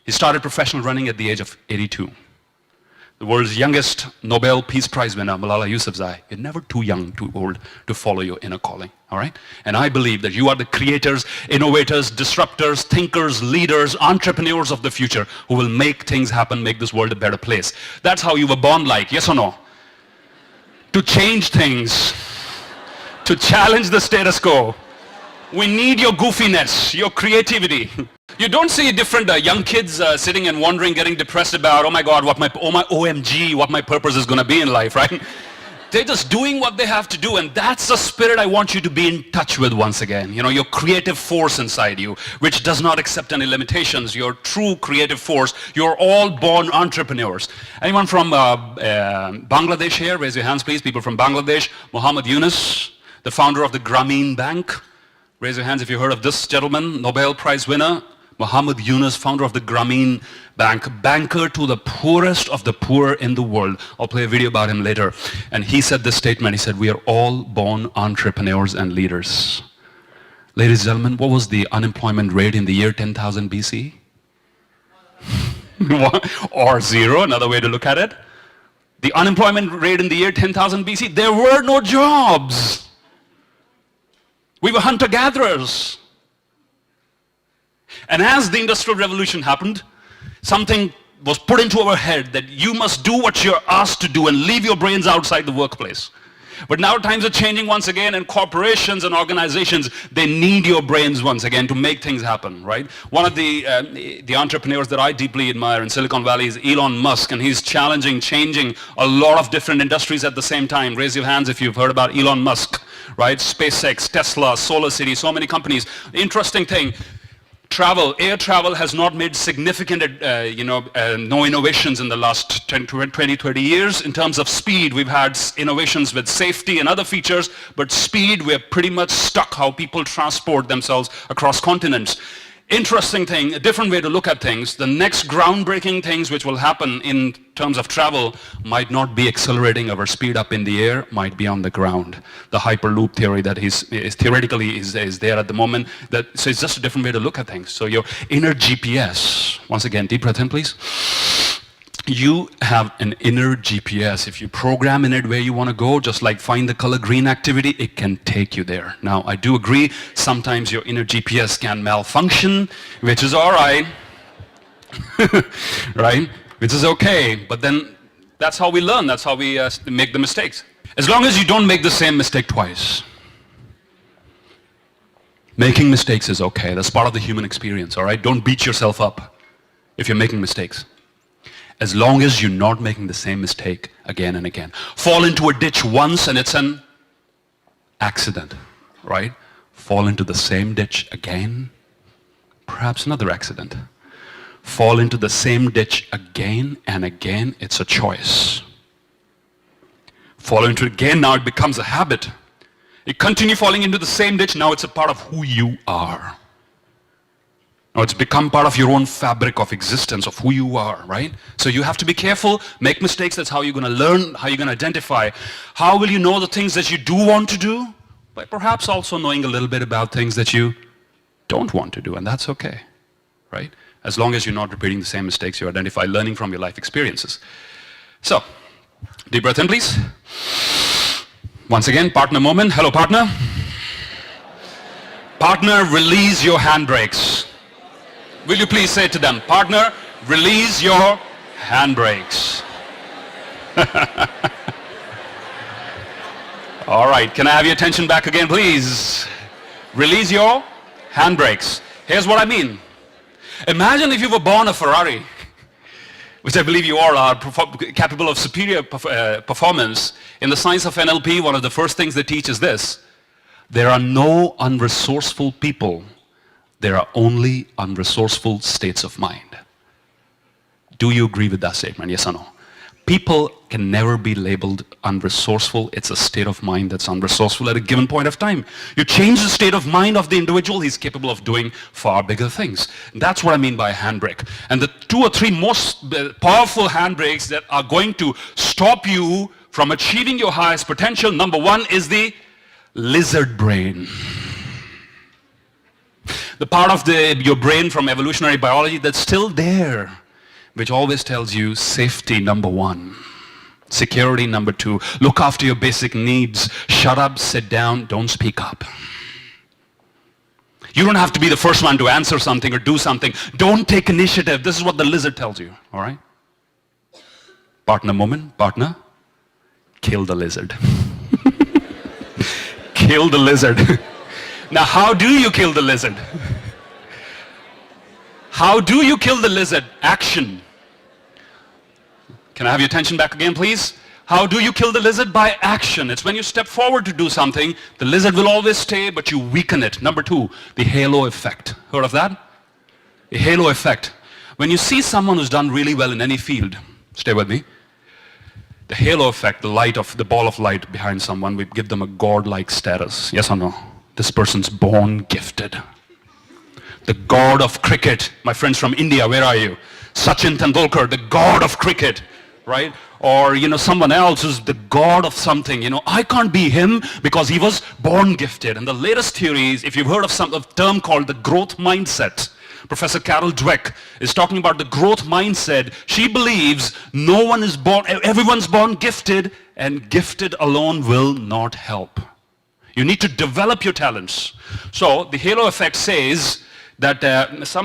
He started professional running at the age of 82. The world's youngest Nobel Peace Prize winner, Malala Yousafzai, you're never too young, too old to follow your inner calling, all right? And I believe that you are the creators, innovators, disruptors, thinkers, leaders, entrepreneurs of the future who will make things happen, make this world a better place. That's how you were born like, yes or no? To change things, to challenge the status quo. We need your goofiness, your creativity. You don't see different young kids sitting and wondering, getting depressed about, oh my God, what my OMG, what my purpose is going to be in life, right? They're just doing what they have to do, and that's the spirit I want you to be in touch with once again. Your creative force inside you, which does not accept any limitations, your true creative force. You're all born entrepreneurs. Anyone from Bangladesh here? Raise your hands, please. People from Bangladesh. Muhammad Yunus, the founder of the Grameen Bank. Raise your hands if you heard of this gentleman, Nobel Prize winner. Muhammad Yunus, founder of the Grameen Bank, banker to the poorest of the poor in the world. I'll play a video about him later. And he said this statement, he said, we are all born entrepreneurs and leaders. Ladies and gentlemen, what was the unemployment rate in the year 10,000 BC? Or zero, another way to look at it. The unemployment rate in the year 10,000 BC, there were no jobs. We were hunter-gatherers. And as the Industrial Revolution happened, something was put into our head that you must do what you're asked to do and leave your brains outside the workplace. But now times are changing once again, and corporations and organizations, they need your brains once again to make things happen, right? One of the entrepreneurs that I deeply admire in Silicon Valley is Elon Musk, and he's changing a lot of different industries at the same time. Raise your hands if you've heard about Elon Musk, right? SpaceX, Tesla, Solar City, so many companies. Interesting thing. Air travel has not made significant, no innovations in the last 20, 30 years. In terms of speed, we've had innovations with safety and other features, but speed, we're pretty much stuck how people transport themselves across continents. Interesting thing, a different way to look at things. The next groundbreaking things which will happen in terms of travel might not be accelerating our speed up in the air, might be on the ground. The Hyperloop theory that is theoretically there at the moment. So it's just a different way to look at things. So your inner GPS, once again, deep breath in please. you have an inner GPS. If you program in it where you want to go, just like find the color green activity, it can take you there. Now, I do agree, sometimes your inner GPS can malfunction, which is all right, right? Which is okay, but then that's how we learn, that's how we make the mistakes. As long as you don't make the same mistake twice. Making mistakes is okay, that's part of the human experience, all right? Don't beat yourself up if you're making mistakes. As long as you're not making the same mistake again and again. Fall into a ditch once and it's an accident, right? Fall into the same ditch again, perhaps another accident. Fall into the same ditch again and again, it's a choice. Fall into it again, now it becomes a habit. You continue falling into the same ditch, now it's a part of who you are. Now it's become part of your own fabric of existence, of who you are, right? So you have to be careful, make mistakes, that's how you're going to learn, how you're going to identify. How will you know the things that you do want to do? By perhaps also knowing a little bit about things that you don't want to do, and that's okay, right? As long as you're not repeating the same mistakes, you identify learning from your life experiences. So, deep breath in, please. Once again, partner moment. Hello, partner. Partner, release your handbrakes. Will you please say to them, partner, release your handbrakes. All right, can I have your attention back again, please? Release your handbrakes. Here's what I mean. Imagine if you were born a Ferrari, which I believe you all are, capable of superior performance. In the science of NLP, one of the first things they teach is this. There are no unresourceful people. There are only unresourceful states of mind. Do you agree with that statement? Yes or no? People can never be labeled unresourceful. It's a state of mind that's unresourceful at a given point of time. You change the state of mind of the individual, he's capable of doing far bigger things. That's what I mean by a handbrake. And the 2 or 3 most powerful handbrakes that are going to stop you from achieving your highest potential, number 1 is the lizard brain. The part of your brain from evolutionary biology that's still there, which always tells you safety, number 1. Security, number 2. Look after your basic needs. Shut up, sit down, don't speak up. You don't have to be the first one to answer something or do something. Don't take initiative. This is what the lizard tells you, all right? Partner moment, partner, kill the lizard. Kill the lizard. Now, how do you kill the lizard? How do you kill the lizard? Action. Can I have your attention back again, please? How do you kill the lizard? By action. It's when you step forward to do something, the lizard will always stay, but you weaken it. Number 2, the halo effect. Heard of that? The halo effect. When you see someone who's done really well in any field, stay with me, the halo effect, the ball of light behind someone, we give them a god-like status. Yes or no? This person's born gifted. The god of cricket. My friends from India, where are you? Sachin Tendulkar, the god of cricket, right? Or, someone else who's the god of something. I can't be him because he was born gifted. And the latest theories, if you've heard of a term called the growth mindset, Professor Carol Dweck is talking about the growth mindset. She believes everyone's born gifted, and gifted alone will not help. You need to develop your talents. So the halo effect says that this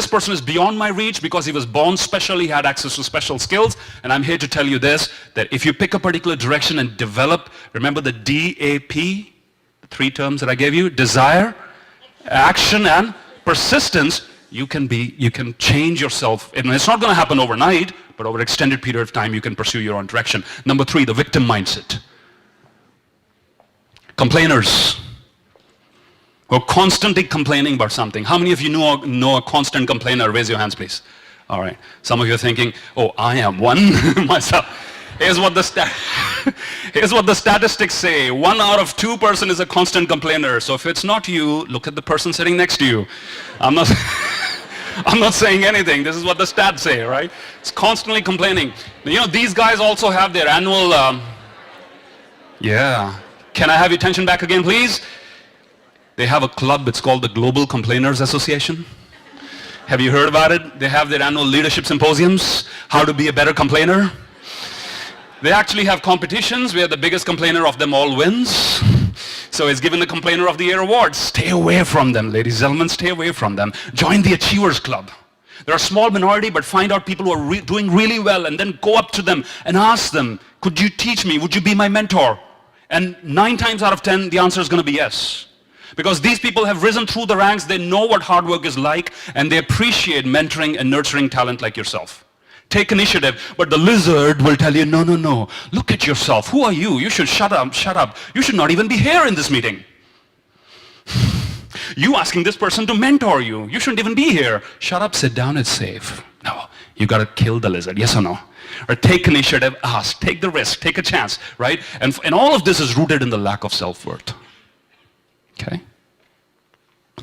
person is beyond my reach because he was born special, he had access to special skills. And I'm here to tell you this, that if you pick a particular direction and develop, remember the DAP, the 3 terms that I gave you, desire, action, and persistence, you can change yourself. And it's not going to happen overnight, but over an extended period of time, you can pursue your own direction. Number 3, the victim mindset. Complainers who are constantly complaining about something. How many of you know a constant complainer? Raise your hands, please. All right. Some of you are thinking, oh, I am one myself. Here's what the statistics say. 1 out of 2 person is a constant complainer. So if it's not you, look at the person sitting next to you. I'm not saying anything. This is what the stats say, right? It's constantly complaining. These guys also have their annual, Can I have your attention back again, please? They have a club, it's called the Global Complainers Association. Have you heard about it? They have their annual leadership symposiums, how to be a better complainer. They actually have competitions where the biggest complainer of them all wins. So it's given the Complainer of the Year award. Stay away from them, ladies and gentlemen, stay away from them. Join the Achievers Club. They're a small minority, but find out people who are doing really well and then go up to them and ask them, could you teach me? Would you be my mentor? And 9 times out of 10, the answer is going to be yes. Because these people have risen through the ranks, they know what hard work is like, and they appreciate mentoring and nurturing talent like yourself. Take initiative, but the lizard will tell you, no, no, no, look at yourself. Who are you? You should shut up, shut up. You should not even be here in this meeting. You asking this person to mentor you. You shouldn't even be here. Shut up, sit down, it's safe. No, you got to kill the lizard, yes or no? Or take initiative, ask, take the risk, take a chance, right? And all of this is rooted in the lack of self-worth. Okay?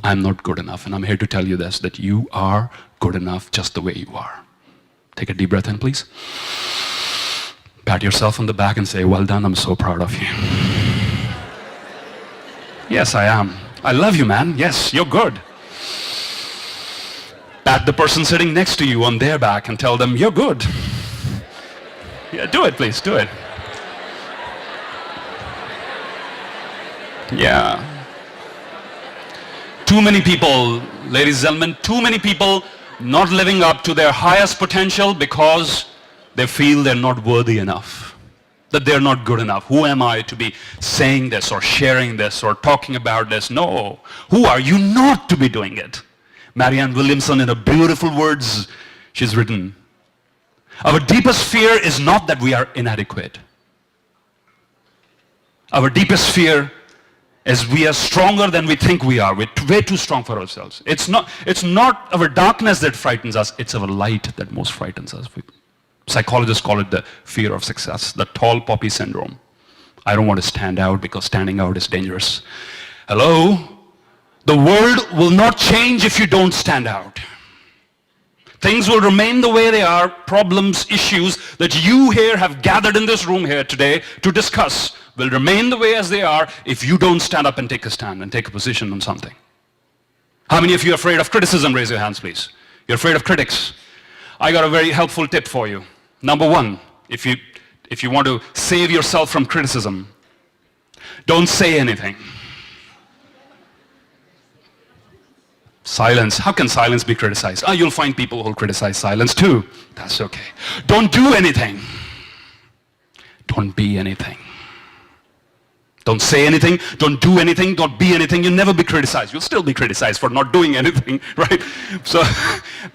I'm not good enough, and I'm here to tell you this, that you are good enough just the way you are. Take a deep breath in, please. Pat yourself on the back and say, well done, I'm so proud of you. Yes, I am. I love you, man. Yes, you're good. Pat the person sitting next to you on their back and tell them, you're good. Yeah, do it, please, do it. Yeah. Too many people, ladies and gentlemen, too many people not living up to their highest potential because they feel they're not worthy enough, that they're not good enough. Who am I to be saying this or sharing this or talking about this? No. Who are you not to be doing it? Marianne Williamson, in her beautiful words, she's written, our deepest fear is not that we are inadequate. Our deepest fear is we are stronger than we think we are. We're way too strong for ourselves. It's not our darkness that frightens us, it's our light that most frightens us. Psychologists call it the fear of success, the tall poppy syndrome. I don't want to stand out because standing out is dangerous. Hello? The world will not change if you don't stand out. Things will remain the way they are, problems, issues that you here have gathered in this room here today to discuss will remain the way as they are if you don't stand up and take a stand and take a position on something. How many of you are afraid of criticism? Raise your hands, please. You're afraid of critics. I got a very helpful tip for you. Number one, if you want to save yourself from criticism, don't say anything. Silence. How can silence be criticized? You'll find people who'll criticize silence too. That's okay. Don't do anything. Don't be anything. Don't say anything, don't do anything, don't be anything. You'll never be criticized. You'll still be criticized for not doing anything, right? So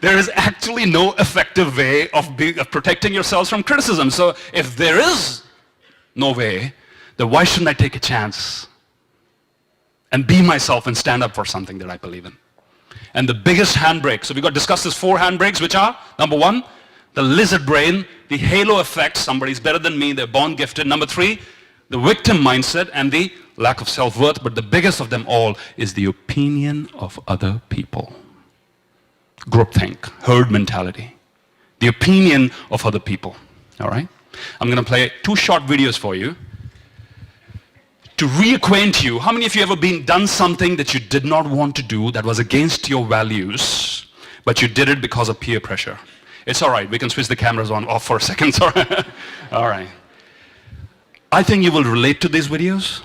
there is actually no effective way of protecting yourselves from criticism. So if there is no way, then why shouldn't I take a chance and be myself and stand up for something that I believe in? And the biggest handbrake, so we've got to discuss these 4 handbrakes, which are, number 1, the lizard brain, the halo effect, somebody's better than me, they're born gifted. Number 3, the victim mindset and the lack of self-worth, but the biggest of them all is the opinion of other people. Groupthink, herd mentality, the opinion of other people, all right? I'm going to play 2 short videos for you to reacquaint you. How many of you ever done something that you did not want to do, that was against your values, but you did it because of peer pressure? It's all right, we can switch the cameras off for a second, sorry. All right. I think you will relate to these videos.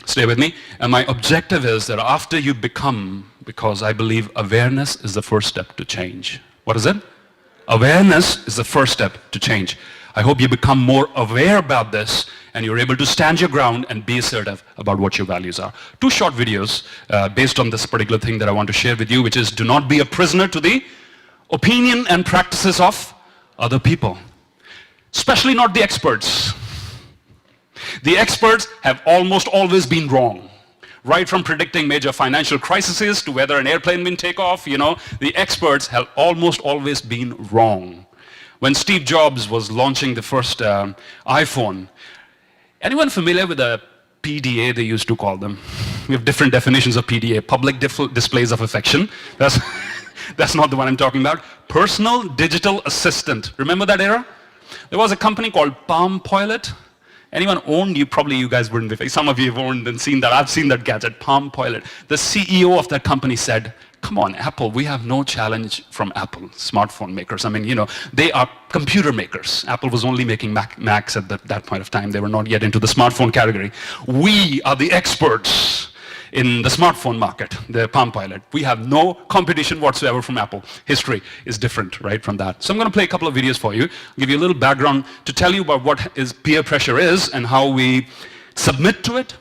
Stay with me. And my objective is that after you become, because I believe awareness is the first step to change. What is it? Awareness is the first step to change. I hope you become more aware about this and you're able to stand your ground and be assertive about what your values are. 2 short videos based on this particular thing that I want to share with you, which is do not be a prisoner to the opinion and practices of other people. Especially not the experts. The experts have almost always been wrong. Right from predicting major financial crises to whether an airplane will take off, the experts have almost always been wrong. When Steve Jobs was launching the first iPhone, anyone familiar with the PDA, they used to call them? We have different definitions of PDA. Public displays of affection. That's not the one I'm talking about. Personal Digital Assistant. Remember that era? There was a company called Palm Pilot. Anyone owned? You guys wouldn't be. Some of you have owned and seen that. I've seen that gadget, Palm Pilot. The CEO of that company said, Come on, Apple, we have no challenge from Apple, smartphone makers. I mean, they are computer makers. Apple was only making Macs at that point of time. They were not yet into the smartphone category. We are the experts in the smartphone market, the Palm Pilot. We have no competition whatsoever from Apple. History is different, right, from that. So I'm going to play a couple of videos for you, give you a little background to tell you about what peer pressure is and how we submit to it,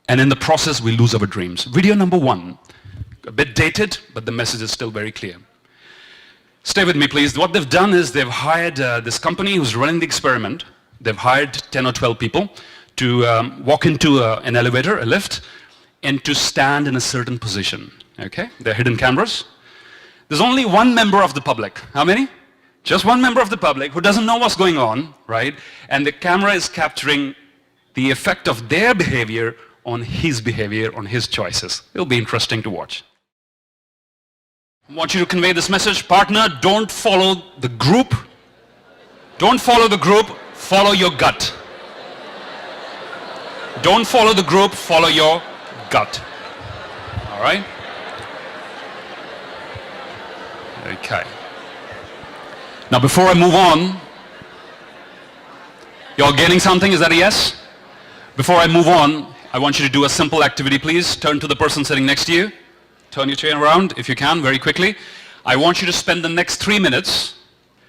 and in the process we lose our dreams. Video number 1. A bit dated, but the message is still very clear. Stay with me, please. What they've done is they've hired this company who's running the experiment. They've hired 10 or 12 people to walk into an elevator, a lift, and to stand in a certain position. Okay? They're hidden cameras. There's only one member of the public. How many? Just one member of the public who doesn't know what's going on, right? And the camera is capturing the effect of their behavior on his behavior, on his choices. It'll be interesting to watch. I want you to convey this message. Partner, don't follow the group. Don't follow the group, follow your gut. Don't follow the group, follow your gut. All right? Okay. Now before I move on, you're getting something? Is that a yes? Before I move on, I want you to do a simple activity, please. Turn to the person sitting next to you. Turn your chair around, if you can, very quickly. I want you to spend the next 3 minutes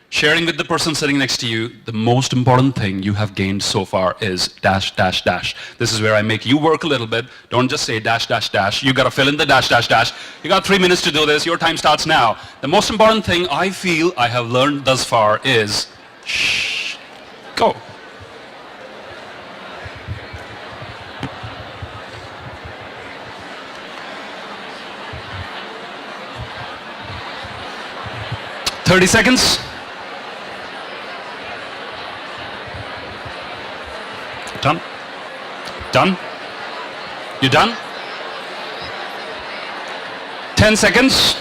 sharing with the person sitting next to you the most important thing you have gained so far is dash, dash, dash. This is where I make you work a little bit. Don't just say dash, dash, dash. You got to fill in the dash, dash, dash. You got 3 minutes to do this. Your time starts now. The most important thing I feel I have learned thus far is shh. Go. "30 seconds. Done? Done? You done? 10 seconds.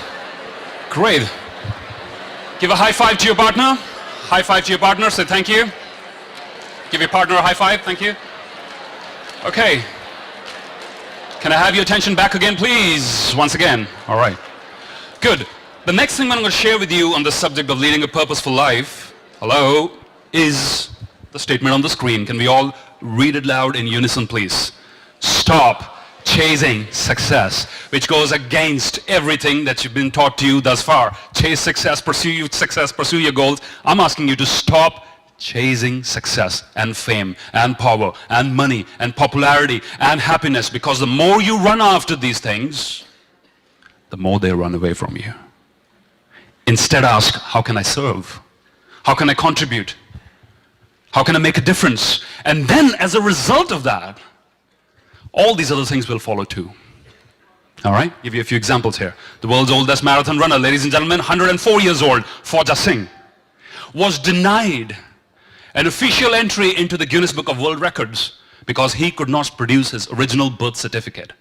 Great. Give a high five to your partner. High five to your partner. Say thank you. Give your partner a high five. Thank you. Okay. Can I have your attention back again, please? Once again. All right. Good. The next thing I'm going to share with you on the subject of leading a purposeful life, hello, is the statement on the screen. Can we all read it loud in unison, please? Stop chasing success, which goes against everything that you've been taught to you thus far. Chase success, pursue your goals. I'm asking you to stop chasing success and fame and power and money and popularity and happiness, because the more you run after these things, the more they run away from you. Instead ask, how can I serve? How can I contribute? How can I make a difference? And then as a result of that, all these other things will follow too. All right? Give you a few examples here. The world's oldest marathon runner, ladies and gentlemen, 104 years old, Simerjeet Singh, was denied an official entry into the Guinness Book of World Records because he could not produce his original birth certificate.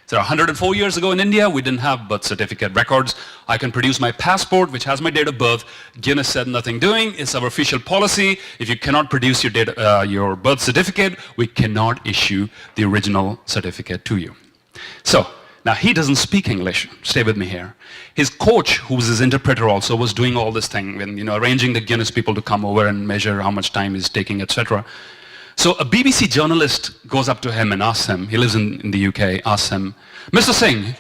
So 104 years ago in India, we didn't have birth certificate records. I can produce my passport, which has my date of birth. Guinness said nothing doing. It's our official policy. If you cannot produce your birth certificate, we cannot issue the original certificate to you. So now he doesn't speak English. Stay with me here. His coach, who was his interpreter also, was doing all this thing, when, arranging the Guinness people to come over and measure how much time he's taking, etc. So a BBC journalist goes up to him and asks him, he lives in the UK, asks him, Mr. Singh,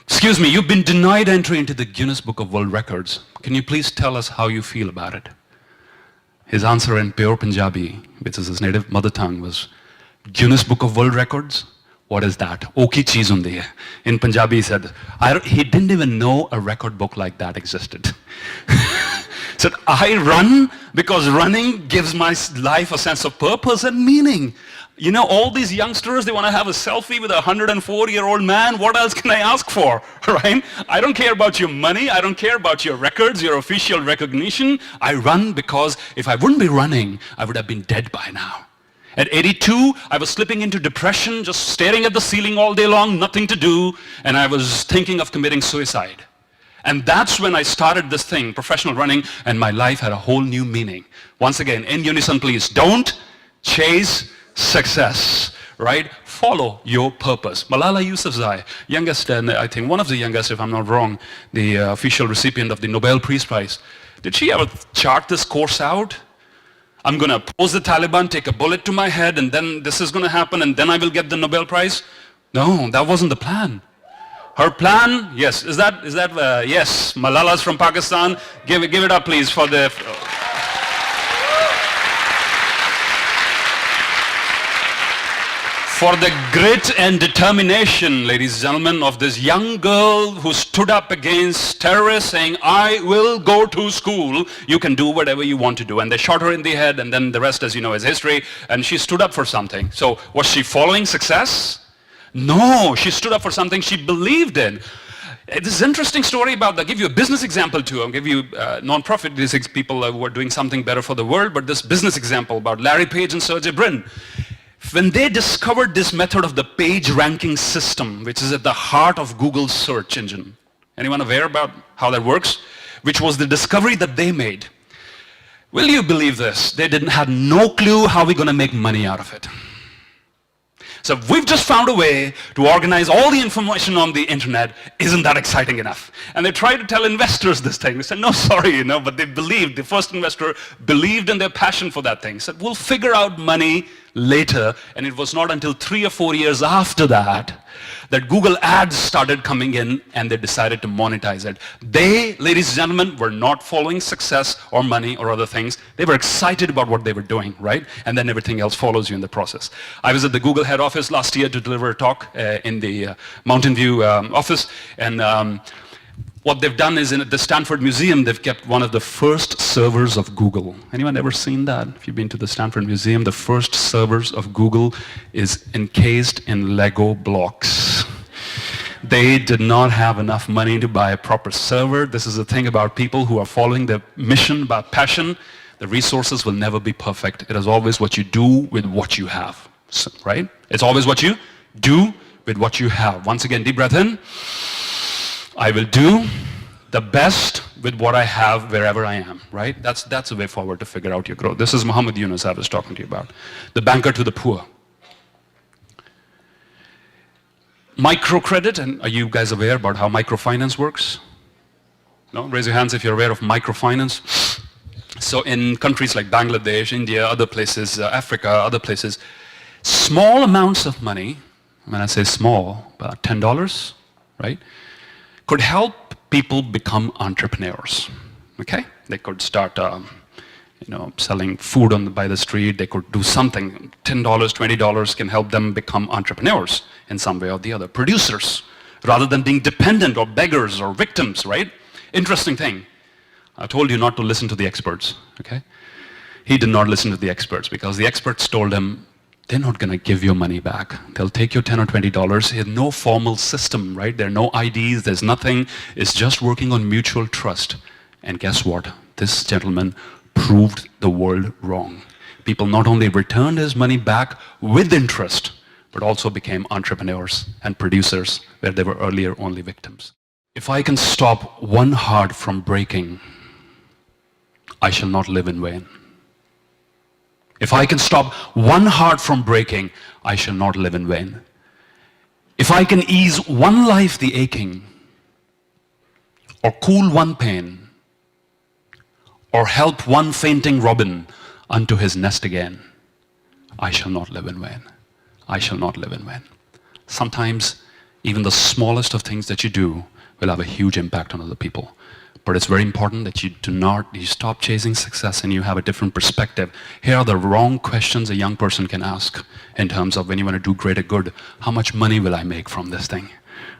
excuse me, you've been denied entry into the Guinness Book of World Records. Can you please tell us how you feel about it? His answer in pure Punjabi, which is his native mother tongue, was, Guinness Book of World Records? What is that? Oh ki cheez hundi hai. In Punjabi he said, he didn't even know a record book like that existed. Said, I run because running gives my life a sense of purpose and meaning. All these youngsters, they want to have a selfie with a 104-year-old man. What else can I ask for, right? I don't care about your money. I don't care about your records, your official recognition. I run because if I wouldn't be running, I would have been dead by now. At 82, I was slipping into depression, just staring at the ceiling all day long, nothing to do, and I was thinking of committing suicide. And that's when I started this thing, professional running, and my life had a whole new meaning. Once again, in unison, please, don't chase success, right? follow your purpose. Malala Yousafzai, youngest, and I think one of the youngest, if I'm not wrong, the official recipient of the Nobel Peace Prize. Did she ever chart this course out? I'm going to oppose the Taliban, take a bullet to my head, and then this is going to happen, and then I will get the Nobel Prize? No, that wasn't the plan. Her plan, yes, yes, Malala's from Pakistan. Give it up, please, for the... For the grit and determination, ladies and gentlemen, of this young girl who stood up against terrorists saying, I will go to school, you can do whatever you want to do. And they shot her in the head, and then the rest, as you know, is history. And she stood up for something. So was she following success? No, she stood up for something she believed in. This is an interesting story about, I'll give you a business example too. I'll give you non-profit, these people who are doing something better for the world, but this business example about Larry Page and Sergey Brin. When they discovered this method of the page ranking system, which is at the heart of Google's search engine, anyone aware about how that works? Which was the discovery that they made. Will you believe this? They had no clue how we're going to make money out of it. So we've just found a way to organize all the information on the internet. Isn't that exciting enough? And they tried to tell investors this thing. They said, no, sorry, but they believed, the first investor believed in their passion for that thing. Said, we'll figure out money later. And it was not until 3 or 4 years after that Google ads started coming in, and they decided to monetize it. They, ladies and gentlemen, were not following success or money or other things. They were excited about what they were doing, right? And then everything else follows you in the process. I was at the Google head office last year to deliver a talk in the Mountain View office, and what they've done is in the Stanford Museum, they've kept one of the first servers of Google. Anyone ever seen that? If you've been to the Stanford Museum, the first servers of Google is encased in Lego blocks. They did not have enough money to buy a proper server. This is the thing about people who are following their mission, about passion. The resources will never be perfect. It is always what you do with what you have, right? It's always what you do with what you have. Once again, deep breath in. I will do the best with what I have wherever I am, right? That's the way forward to figure out your growth. This is Muhammad Yunus I was talking to you about, the banker to the poor. Microcredit, and are you guys aware about how microfinance works? No? Raise your hands if you're aware of microfinance. So in countries like Bangladesh, India, other places, Africa, other places, small amounts of money, when I say small, about $10, right? Could help people become entrepreneurs, okay? They could start, selling food by the street. They could do something. $10, $20 can help them become entrepreneurs in some way or the other. Producers, rather than being dependent or beggars or victims, right? Interesting thing. I told you not to listen to the experts, okay? He did not listen to the experts because the experts told him, they're not going to give your money back. They'll take your $10 or $20. There's no formal system, right? There are no IDs, there's nothing. It's just working on mutual trust. And guess what? This gentleman proved the world wrong. People not only returned his money back with interest, but also became entrepreneurs and producers where they were earlier only victims. If I can stop one heart from breaking, I shall not live in vain. If I can stop one heart from breaking, I shall not live in vain. If I can ease one life the aching, or cool one pain, or help one fainting robin unto his nest again, I shall not live in vain. I shall not live in vain. Sometimes even the smallest of things that you do will have a huge impact on other people. But it's very important that you stop chasing success and you have a different perspective. Here are the wrong questions a young person can ask in terms of when you want to do greater good. How much money will I make from this thing?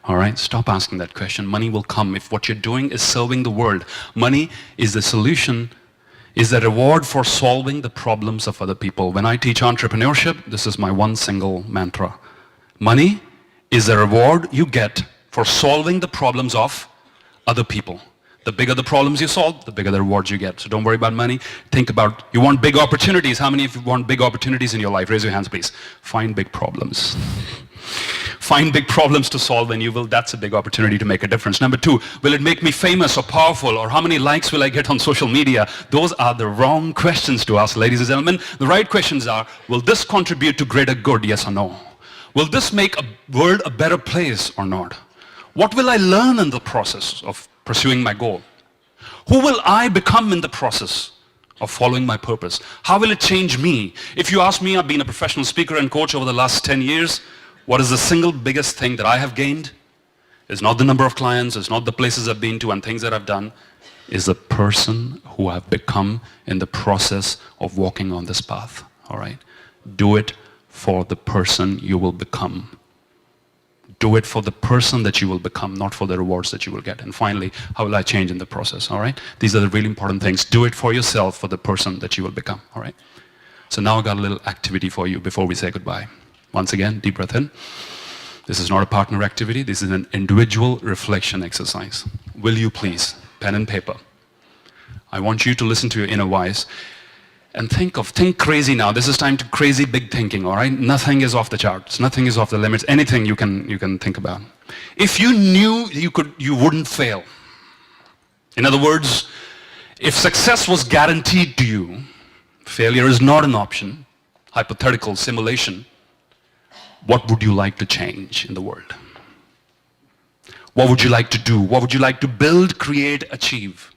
All right, stop asking that question. Money will come if what you're doing is serving the world. Money is the solution, is the reward for solving the problems of other people. When I teach entrepreneurship, this is my one single mantra. Money is the reward you get for solving the problems of other people. The bigger the problems you solve, the bigger the rewards you get. So don't worry about money. Think about, you want big opportunities. How many of you want big opportunities in your life? Raise your hands, please. Find big problems. Find big problems to solve and you will, that's a big opportunity to make a difference. Number two, will it make me famous or powerful, or how many likes will I get on social media? Those are the wrong questions to ask, ladies and gentlemen. The right questions are, will this contribute to greater good, yes or no? Will this make a world a better place or not? What will I learn in the process of pursuing my goal? Who will I become in the process of following my purpose? How will it change me? If you ask me, I've been a professional speaker and coach over the last 10 years. What is the single biggest thing that I have gained? It's not the number of clients, it's not the places I've been to and things that I've done. It's the person who I've become in the process of walking on this path. All right? Do it for the person you will become. Do it for the person that you will become, not for the rewards that you will get. And finally, how will I change in the process? All right? These are the really important things. Do it for yourself, for the person that you will become. All right? So now I got a little activity for you before we say goodbye. Once again, deep breath in. This is not a partner activity. This is an individual reflection exercise. Will you please, pen and paper, I want you to listen to your inner voice and think crazy now. This is time to crazy big thinking, all right? Nothing is off the charts. Nothing is off the limits. Anything you can think about. If you knew you wouldn't fail. In other words, if success was guaranteed to you, failure is not an option, hypothetical simulation, what would you like to change in the world? What would you like to do? What would you like to build, create, achieve?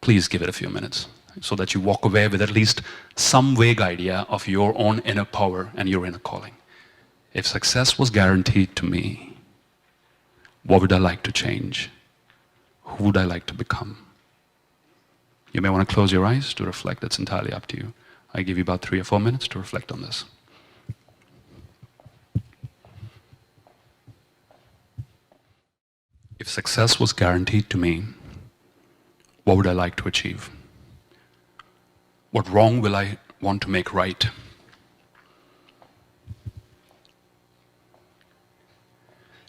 Please give it a few minutes so that you walk away with at least some vague idea of your own inner power and your inner calling. If success was guaranteed to me, what would I like to change? Who would I like to become? You may want to close your eyes to reflect. It's entirely up to you. I give you about 3 or 4 minutes to reflect on this. If success was guaranteed to me, what would I like to achieve? What wrong will I want to make right?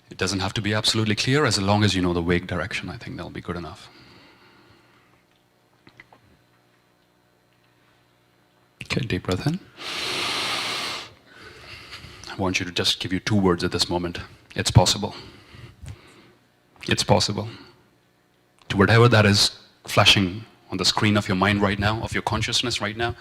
It doesn't have to be absolutely clear, as long as you know the vague direction. I think that'll be good enough. Okay, deep breath in. I want you to just give you 2 words at this moment. It's possible. It's possible. To whatever that is flashing on the screen of your mind right now, of your consciousness right now,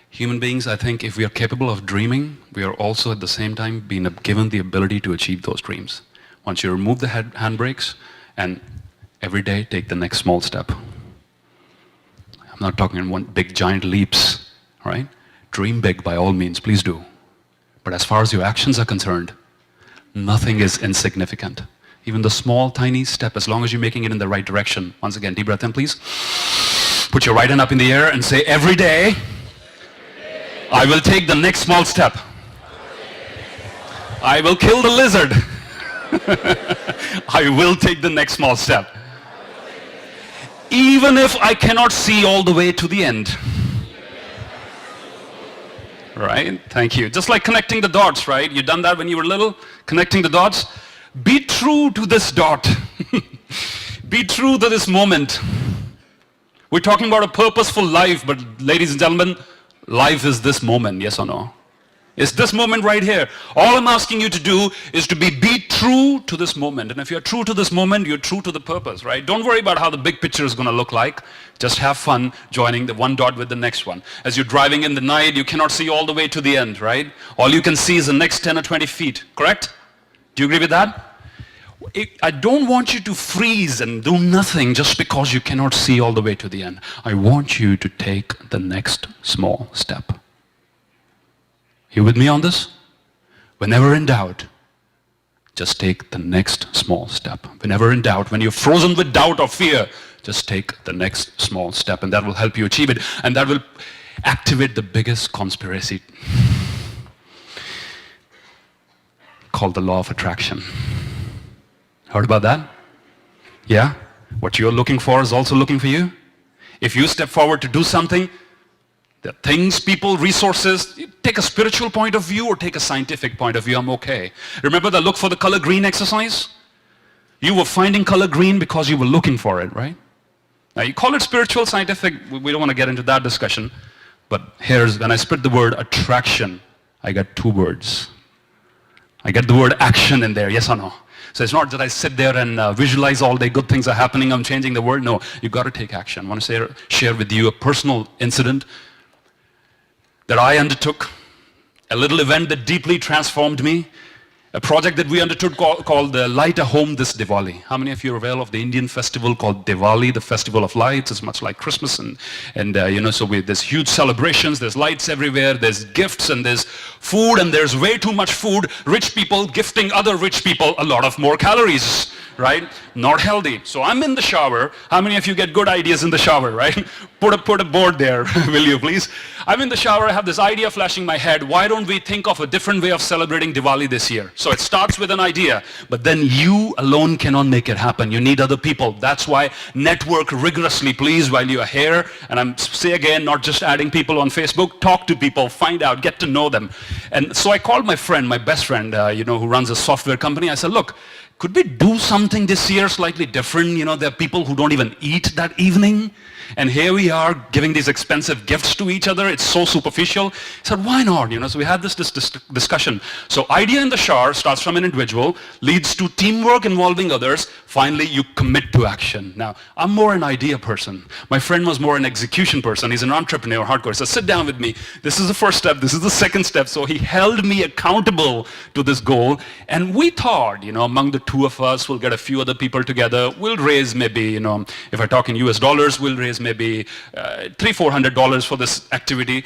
human beings, I think if we are capable of dreaming, we are also at the same time being given the ability to achieve those dreams. Once you remove the handbrakes and every day take the next small step. I'm not talking in one big giant leaps, right? Dream big by all means, please do. But as far as your actions are concerned, nothing is insignificant. Even the small, tiny step, as long as you're making it in the right direction. Once again, deep breath in, please. Put your right hand up in the air and say, every day, I will take the next small step. I will kill the lizard. I will take the next small step. Even if I cannot see all the way to the end. Right? Thank you. Just like connecting the dots, right? You've done that when you were little, connecting the dots. Be true to this dot. Be true to this moment. We're talking about a purposeful life, but ladies and gentlemen, life is this moment, yes or no? It's this moment right here. All I'm asking you to do is to be true to this moment. And if you're true to this moment, you're true to the purpose, right? Don't worry about how the big picture is going to look like. Just have fun joining the one dot with the next one. As you're driving in the night, you cannot see all the way to the end, right? All you can see is the next 10 or 20 feet, correct? Do you agree with that? I don't want you to freeze and do nothing just because you cannot see all the way to the end. I want you to take the next small step. You with me on this? Whenever in doubt, just take the next small step. Whenever in doubt, when you're frozen with doubt or fear, just take the next small step, and that will help you achieve it, and that will activate the biggest conspiracy called the law of attraction. Heard about that? Yeah? What you're looking for is also looking for you. If you step forward to do something, the things, people, resources, take a spiritual point of view or take a scientific point of view, I'm okay. Remember the look for the color green exercise? You were finding color green because you were looking for it, right? Now you call it spiritual, scientific, we don't want to get into that discussion. But here's, when I split the word attraction, I got 2 words. I get the word action in there, yes or no? So it's not that I sit there and visualize all the good things are happening, I'm changing the world. No, you've got to take action. I want to share with you a personal incident that I undertook a little event that deeply transformed me. A project that we undertook called Light a Home This Diwali. How many of you are aware of the Indian festival called Diwali, the festival of lights? It's much like Christmas, and so there's huge celebrations, there's lights everywhere, there's gifts, and there's food, and there's way too much food. Rich people gifting other rich people a lot of more calories, right? Not healthy. So I'm in the shower. How many of you get good ideas in the shower, right? Put a board there, will you please? I'm in the shower, I have this idea flashing my head. Why don't we think of a different way of celebrating Diwali this year? So it starts with an idea, but then you alone cannot make it happen. You need other people. That's why network rigorously, please, while you are here. And I'm say again, not just adding people on Facebook. Talk to people, find out, get to know them. And so I called my friend, my best friend, who runs a software company. I said, look, could we do something this year slightly different? There are people who don't even eat that evening. And here we are giving these expensive gifts to each other. It's so superficial. He said, why not? So we had this discussion. So idea in the shower starts from an individual, leads to teamwork involving others. Finally, you commit to action. Now, I'm more an idea person. My friend was more an execution person. He's an entrepreneur, hardcore. He said, sit down with me. This is the first step. This is the second step. So he held me accountable to this goal. And we thought, among the two of us, we'll get a few other people together. We'll raise maybe, if I talk in US dollars, we'll raise maybe $300-400 for this activity.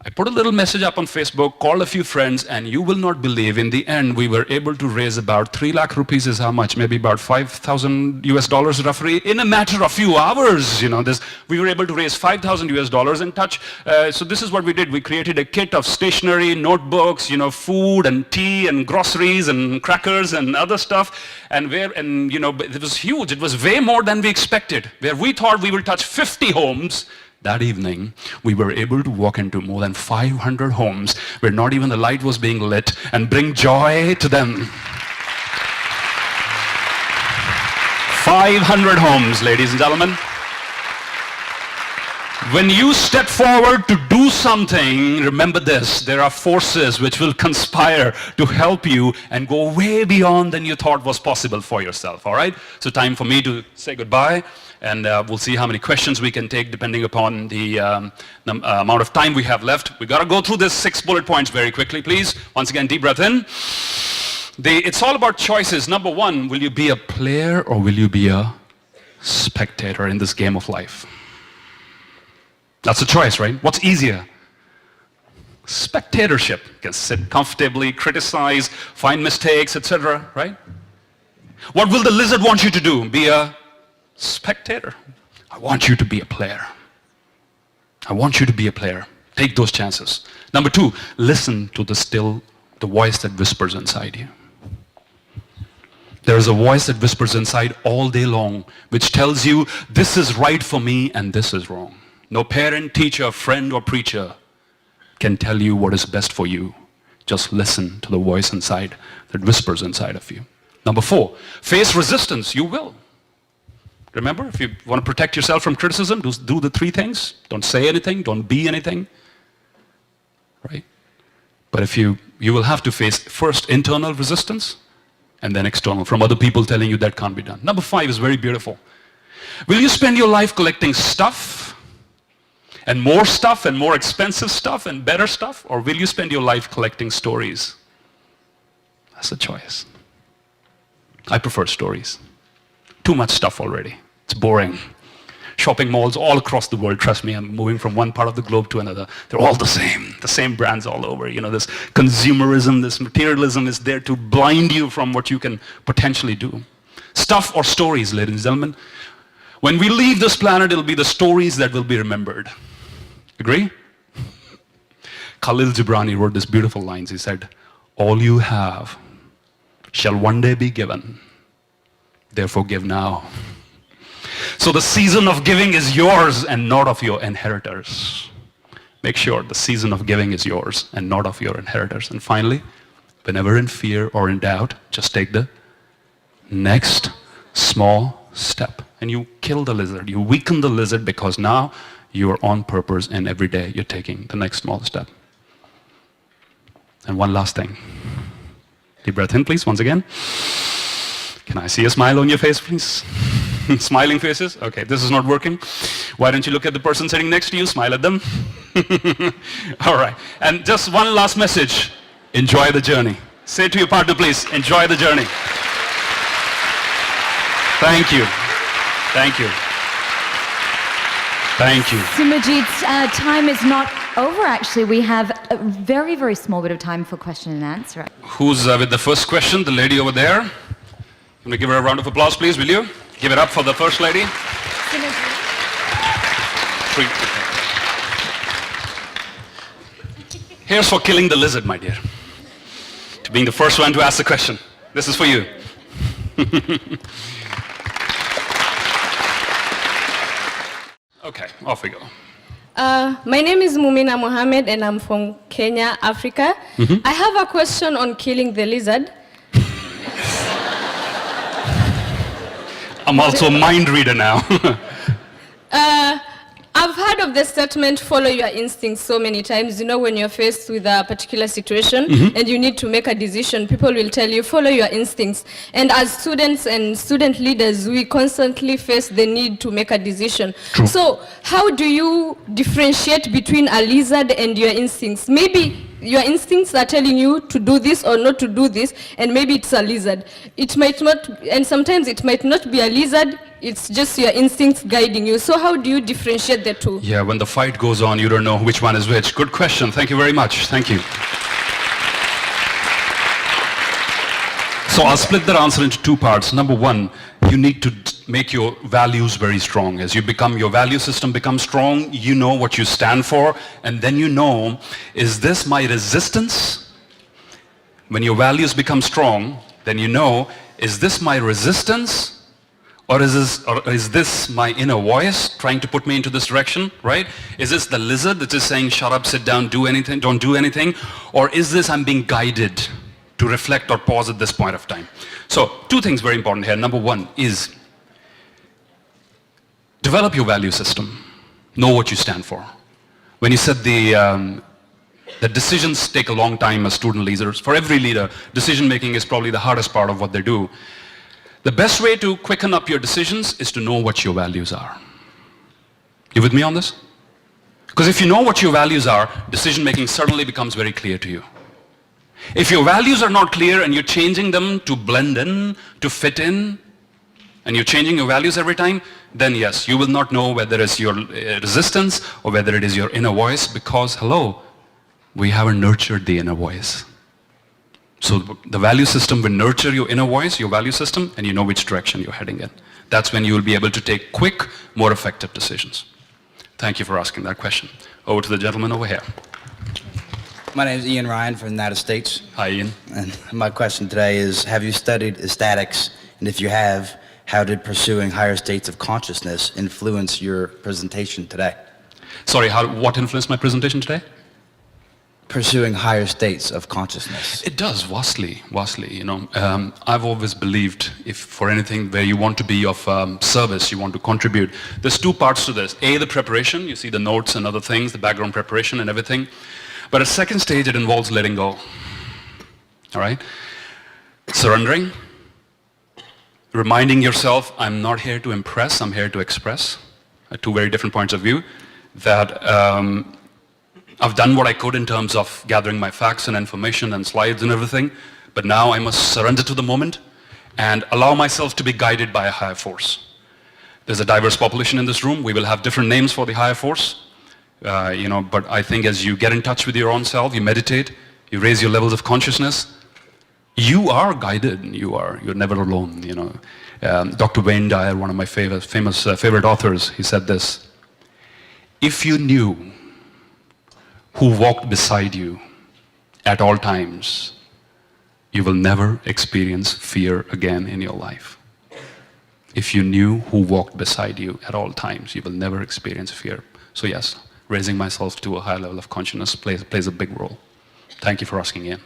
I put a little message up on Facebook, called a few friends, and you will not believe, in the end, we were able to raise about 3 lakh rupees is how much? Maybe about $5,000 roughly, in a matter of few hours. We were able to raise $5,000 and touch. So this is what we did. We created a kit of stationery, notebooks, food and tea and groceries and crackers and other stuff. And it was huge. It was way more than we expected. Where we thought we will touch 50 homes, that evening, we were able to walk into more than 500 homes where not even the light was being lit and bring joy to them. 500 homes, ladies and gentlemen. When you step forward to do something, remember this, there are forces which will conspire to help you and go way beyond than you thought was possible for yourself, all right? So time for me to say goodbye, and we'll see how many questions we can take depending upon the amount of time we have left. We got to go through this 6 bullet points very quickly, please. Once again, deep breath in. It's all about choices. Number 1, will you be a player or will you be a spectator in this game of life? That's a choice, right? What's easier? Spectatorship. You can sit comfortably, criticize, find mistakes, etc., right? What will the lizard want you to do? Be a spectator. I want you to be a player. I want you to be a player. Take those chances. Number 2, listen to the voice that whispers inside you. There is a voice that whispers inside all day long, which tells you this is right for me and this is wrong. No parent, teacher, friend, or preacher can tell you what is best for you. Just listen to the voice inside that whispers inside of you. Number 4, face resistance. You will. Remember, if you want to protect yourself from criticism, do the 3 things. Don't say anything, don't be anything, right? But if you will have to face first internal resistance and then external, from other people telling you that can't be done. Number 5 is very beautiful. Will you spend your life collecting stuff and more expensive stuff and better stuff, or will you spend your life collecting stories? That's a choice. I prefer stories. Too much stuff already. It's boring. Shopping malls all across the world, trust me, I'm moving from one part of the globe to another. They're all the same brands all over. This consumerism, this materialism is there to blind you from what you can potentially do. Stuff or stories, ladies and gentlemen. When we leave this planet, it'll be the stories that will be remembered. Agree? Khalil Gibran wrote this beautiful lines. He said, all you have shall one day be given. Therefore give now. So the season of giving is yours and not of your inheritors. Make sure the season of giving is yours and not of your inheritors. And finally, whenever in fear or in doubt, just take the next small step. And you kill the lizard. You weaken the lizard because now you are on purpose and every day you're taking the next small step. And one last thing. Deep breath in, please, once again. Can I see a smile on your face, please? Smiling faces? Okay, this is not working. Why don't you look at the person sitting next to you, smile at them. All right. And just one last message. Enjoy the journey. Say to your partner, please, enjoy the journey. Thank you. Thank you. Thank you. Simerjeet, time is not over, actually. We have a very, very small bit of time for question and answer. Who's with the first question? The lady over there. Can we give her a round of applause, please, will you? Give it up for the first lady. Here's for killing the lizard, my dear. To being the first one to ask the question. This is for you. Okay, off we go. My name is Mumina Mohammed and I'm from Kenya, Africa. I have a question on killing the lizard. I'm also a mind reader now. I've heard of the statement, follow your instincts, so many times. You know, when you're faced with a particular situation and you need to make a decision, people will tell you, follow your instincts. And as students and student leaders, we constantly face the need to make a decision. True. So how do you differentiate between a lizard and your instincts? Maybe your instincts are telling you to do this or not to do this, and maybe it's a lizard. It might not, and sometimes it might not be a lizard, it's just your instincts guiding you. So how do you differentiate the two? Yeah, when the fight goes on, you don't know which one is which. Good question. Thank you very much. Thank you. So I'll split that answer into two parts. Number one, you need to make your values very strong. As you become, your value system becomes strong, you know what you stand for, and then you know, is this my resistance? When your values become strong, then you know, is this my resistance? Or is this my inner voice trying to put me into this direction, right? Is this the lizard that is saying, shut up, sit down, do anything, don't do anything? Or is this I'm being guided to reflect or pause at this point of time? So, two things very important here. Number one is develop your value system. Know what you stand for. When you said the decisions take a long time as student leaders, for every leader, decision making is probably the hardest part of what they do. The best way to quicken up your decisions is to know what your values are. You with me on this? Because if you know what your values are, decision making suddenly becomes very clear to you. If your values are not clear and you're changing them to blend in, to fit in, and you're changing your values every time, then yes, you will not know whether it's your resistance or whether it is your inner voice, because, hello, we haven't nurtured the inner voice. So the value system will nurture your inner voice, your value system, and you know which direction you're heading in. That's when you will be able to take quick, more effective decisions. Thank you for asking that question. Over to the gentleman over here. My name is Ian Ryan from the United States. Hi, Ian. And my question today is, have you studied ecstatics? And if you have, how did pursuing higher states of consciousness influence your presentation today? Sorry, what influenced my presentation today? Pursuing higher states of consciousness. It does, vastly, you know. I've always believed if for anything where you want to be of service, you want to contribute, there's two parts to this. A, the preparation, you see the notes and other things, the background preparation and everything. But at second stage, it involves letting go. All right? Surrendering. Reminding yourself, I'm not here to impress, I'm here to express. Two very different points of view. That I've done what I could in terms of gathering my facts and information and slides and everything, but now I must surrender to the moment and allow myself to be guided by a higher force. There's a diverse population in this room. We will have different names for the higher force, you know, but I think as you get in touch with your own self, you meditate, you raise your levels of consciousness, you are guided, you're never alone, you know. Dr. Wayne Dyer, one of my favorite authors, he said this: if you knew who walked beside you at all times, you will never experience fear again in your life. If you knew who walked beside you at all times, you will never experience fear. So yes, raising myself to a higher level of consciousness plays a big role. Thank you for asking, Ian.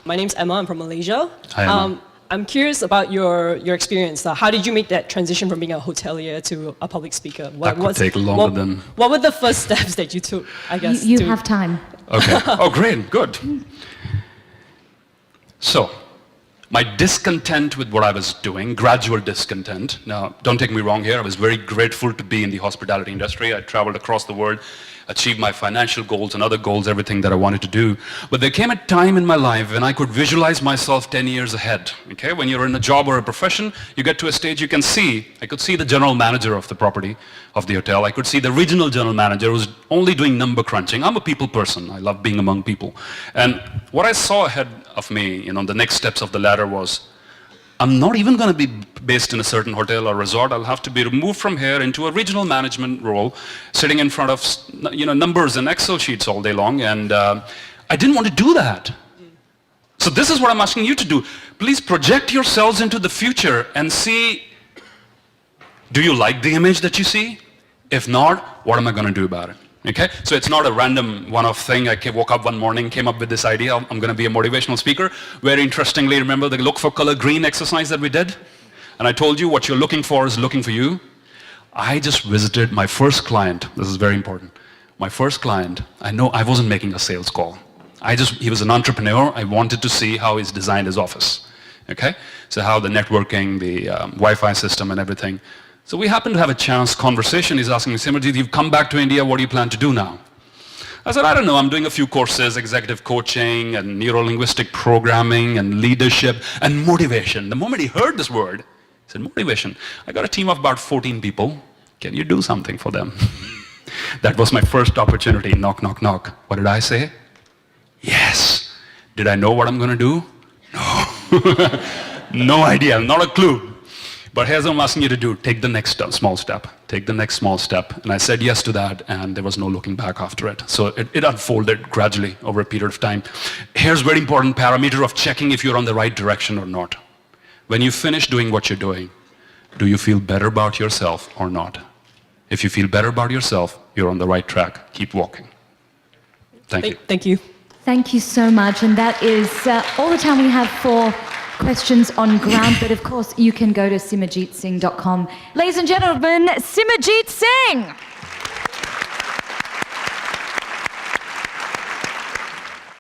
My name's Emma, I'm from Malaysia. Hi, Emma. I'm curious about your experience. How did you make that transition from being a hotelier to a public speaker? That could take longer than... What were the first steps that you took, I guess? You have time. Okay. Oh, great. Good. So, my discontent with what I was doing, gradual discontent. Now, don't take me wrong here. I was very grateful to be in the hospitality industry. I traveled across the world, achieved my financial goals and other goals, everything that I wanted to do. But there came a time in my life when I could visualize myself 10 years ahead. Okay? When you're in a job or a profession, you get to a stage you can see. I could see the general manager of the property, of the hotel. I could see the regional general manager who's only doing number crunching. I'm a people person. I love being among people. And what I saw ahead of me, the next steps of the ladder was, I'm not even going to be based in a certain hotel or resort. I'll have to be removed from here into a regional management role, sitting in front of numbers and Excel sheets all day long. And I didn't want to do that. So this is what I'm asking you to do. Please project yourselves into the future and see, do you like the image that you see? If not, what am I going to do about it? Okay, so it's not a random one-off thing. I woke up one morning, came up with this idea, I'm going to be a motivational speaker. Very interestingly, remember the look for color green exercise that we did? And I told you what you're looking for is looking for you. I just visited my first client. This is very important. My first client, I wasn't making a sales call. He was an entrepreneur. I wanted to see how he's designed his office. Okay, so how the networking, the Wi-Fi system and everything. So we happened to have a chance conversation. He's asking me, Simerjeet, you've come back to India, what do you plan to do now? I said, I don't know, I'm doing a few courses, executive coaching and neuro-linguistic programming and leadership and motivation. The moment he heard this word, he said, motivation. I got a team of about 14 people. Can you do something for them? That was my first opportunity. Knock, knock, knock. What did I say? Yes. Did I know what I'm going to do? No. No idea, not a clue. But here's what I'm asking you to do. Take the next small step. Take the next small step. And I said yes to that, and there was no looking back after it. So it unfolded gradually over a period of time. Here's a very important parameter of checking if you're on the right direction or not. When you finish doing what you're doing, do you feel better about yourself or not? If you feel better about yourself, you're on the right track. Keep walking. Thank you. Thank you. Thank you so much. And that is all the time we have for questions on ground, but of course you can go to Simerjeetsingh.com. Ladies and gentlemen, Simerjeet Singh!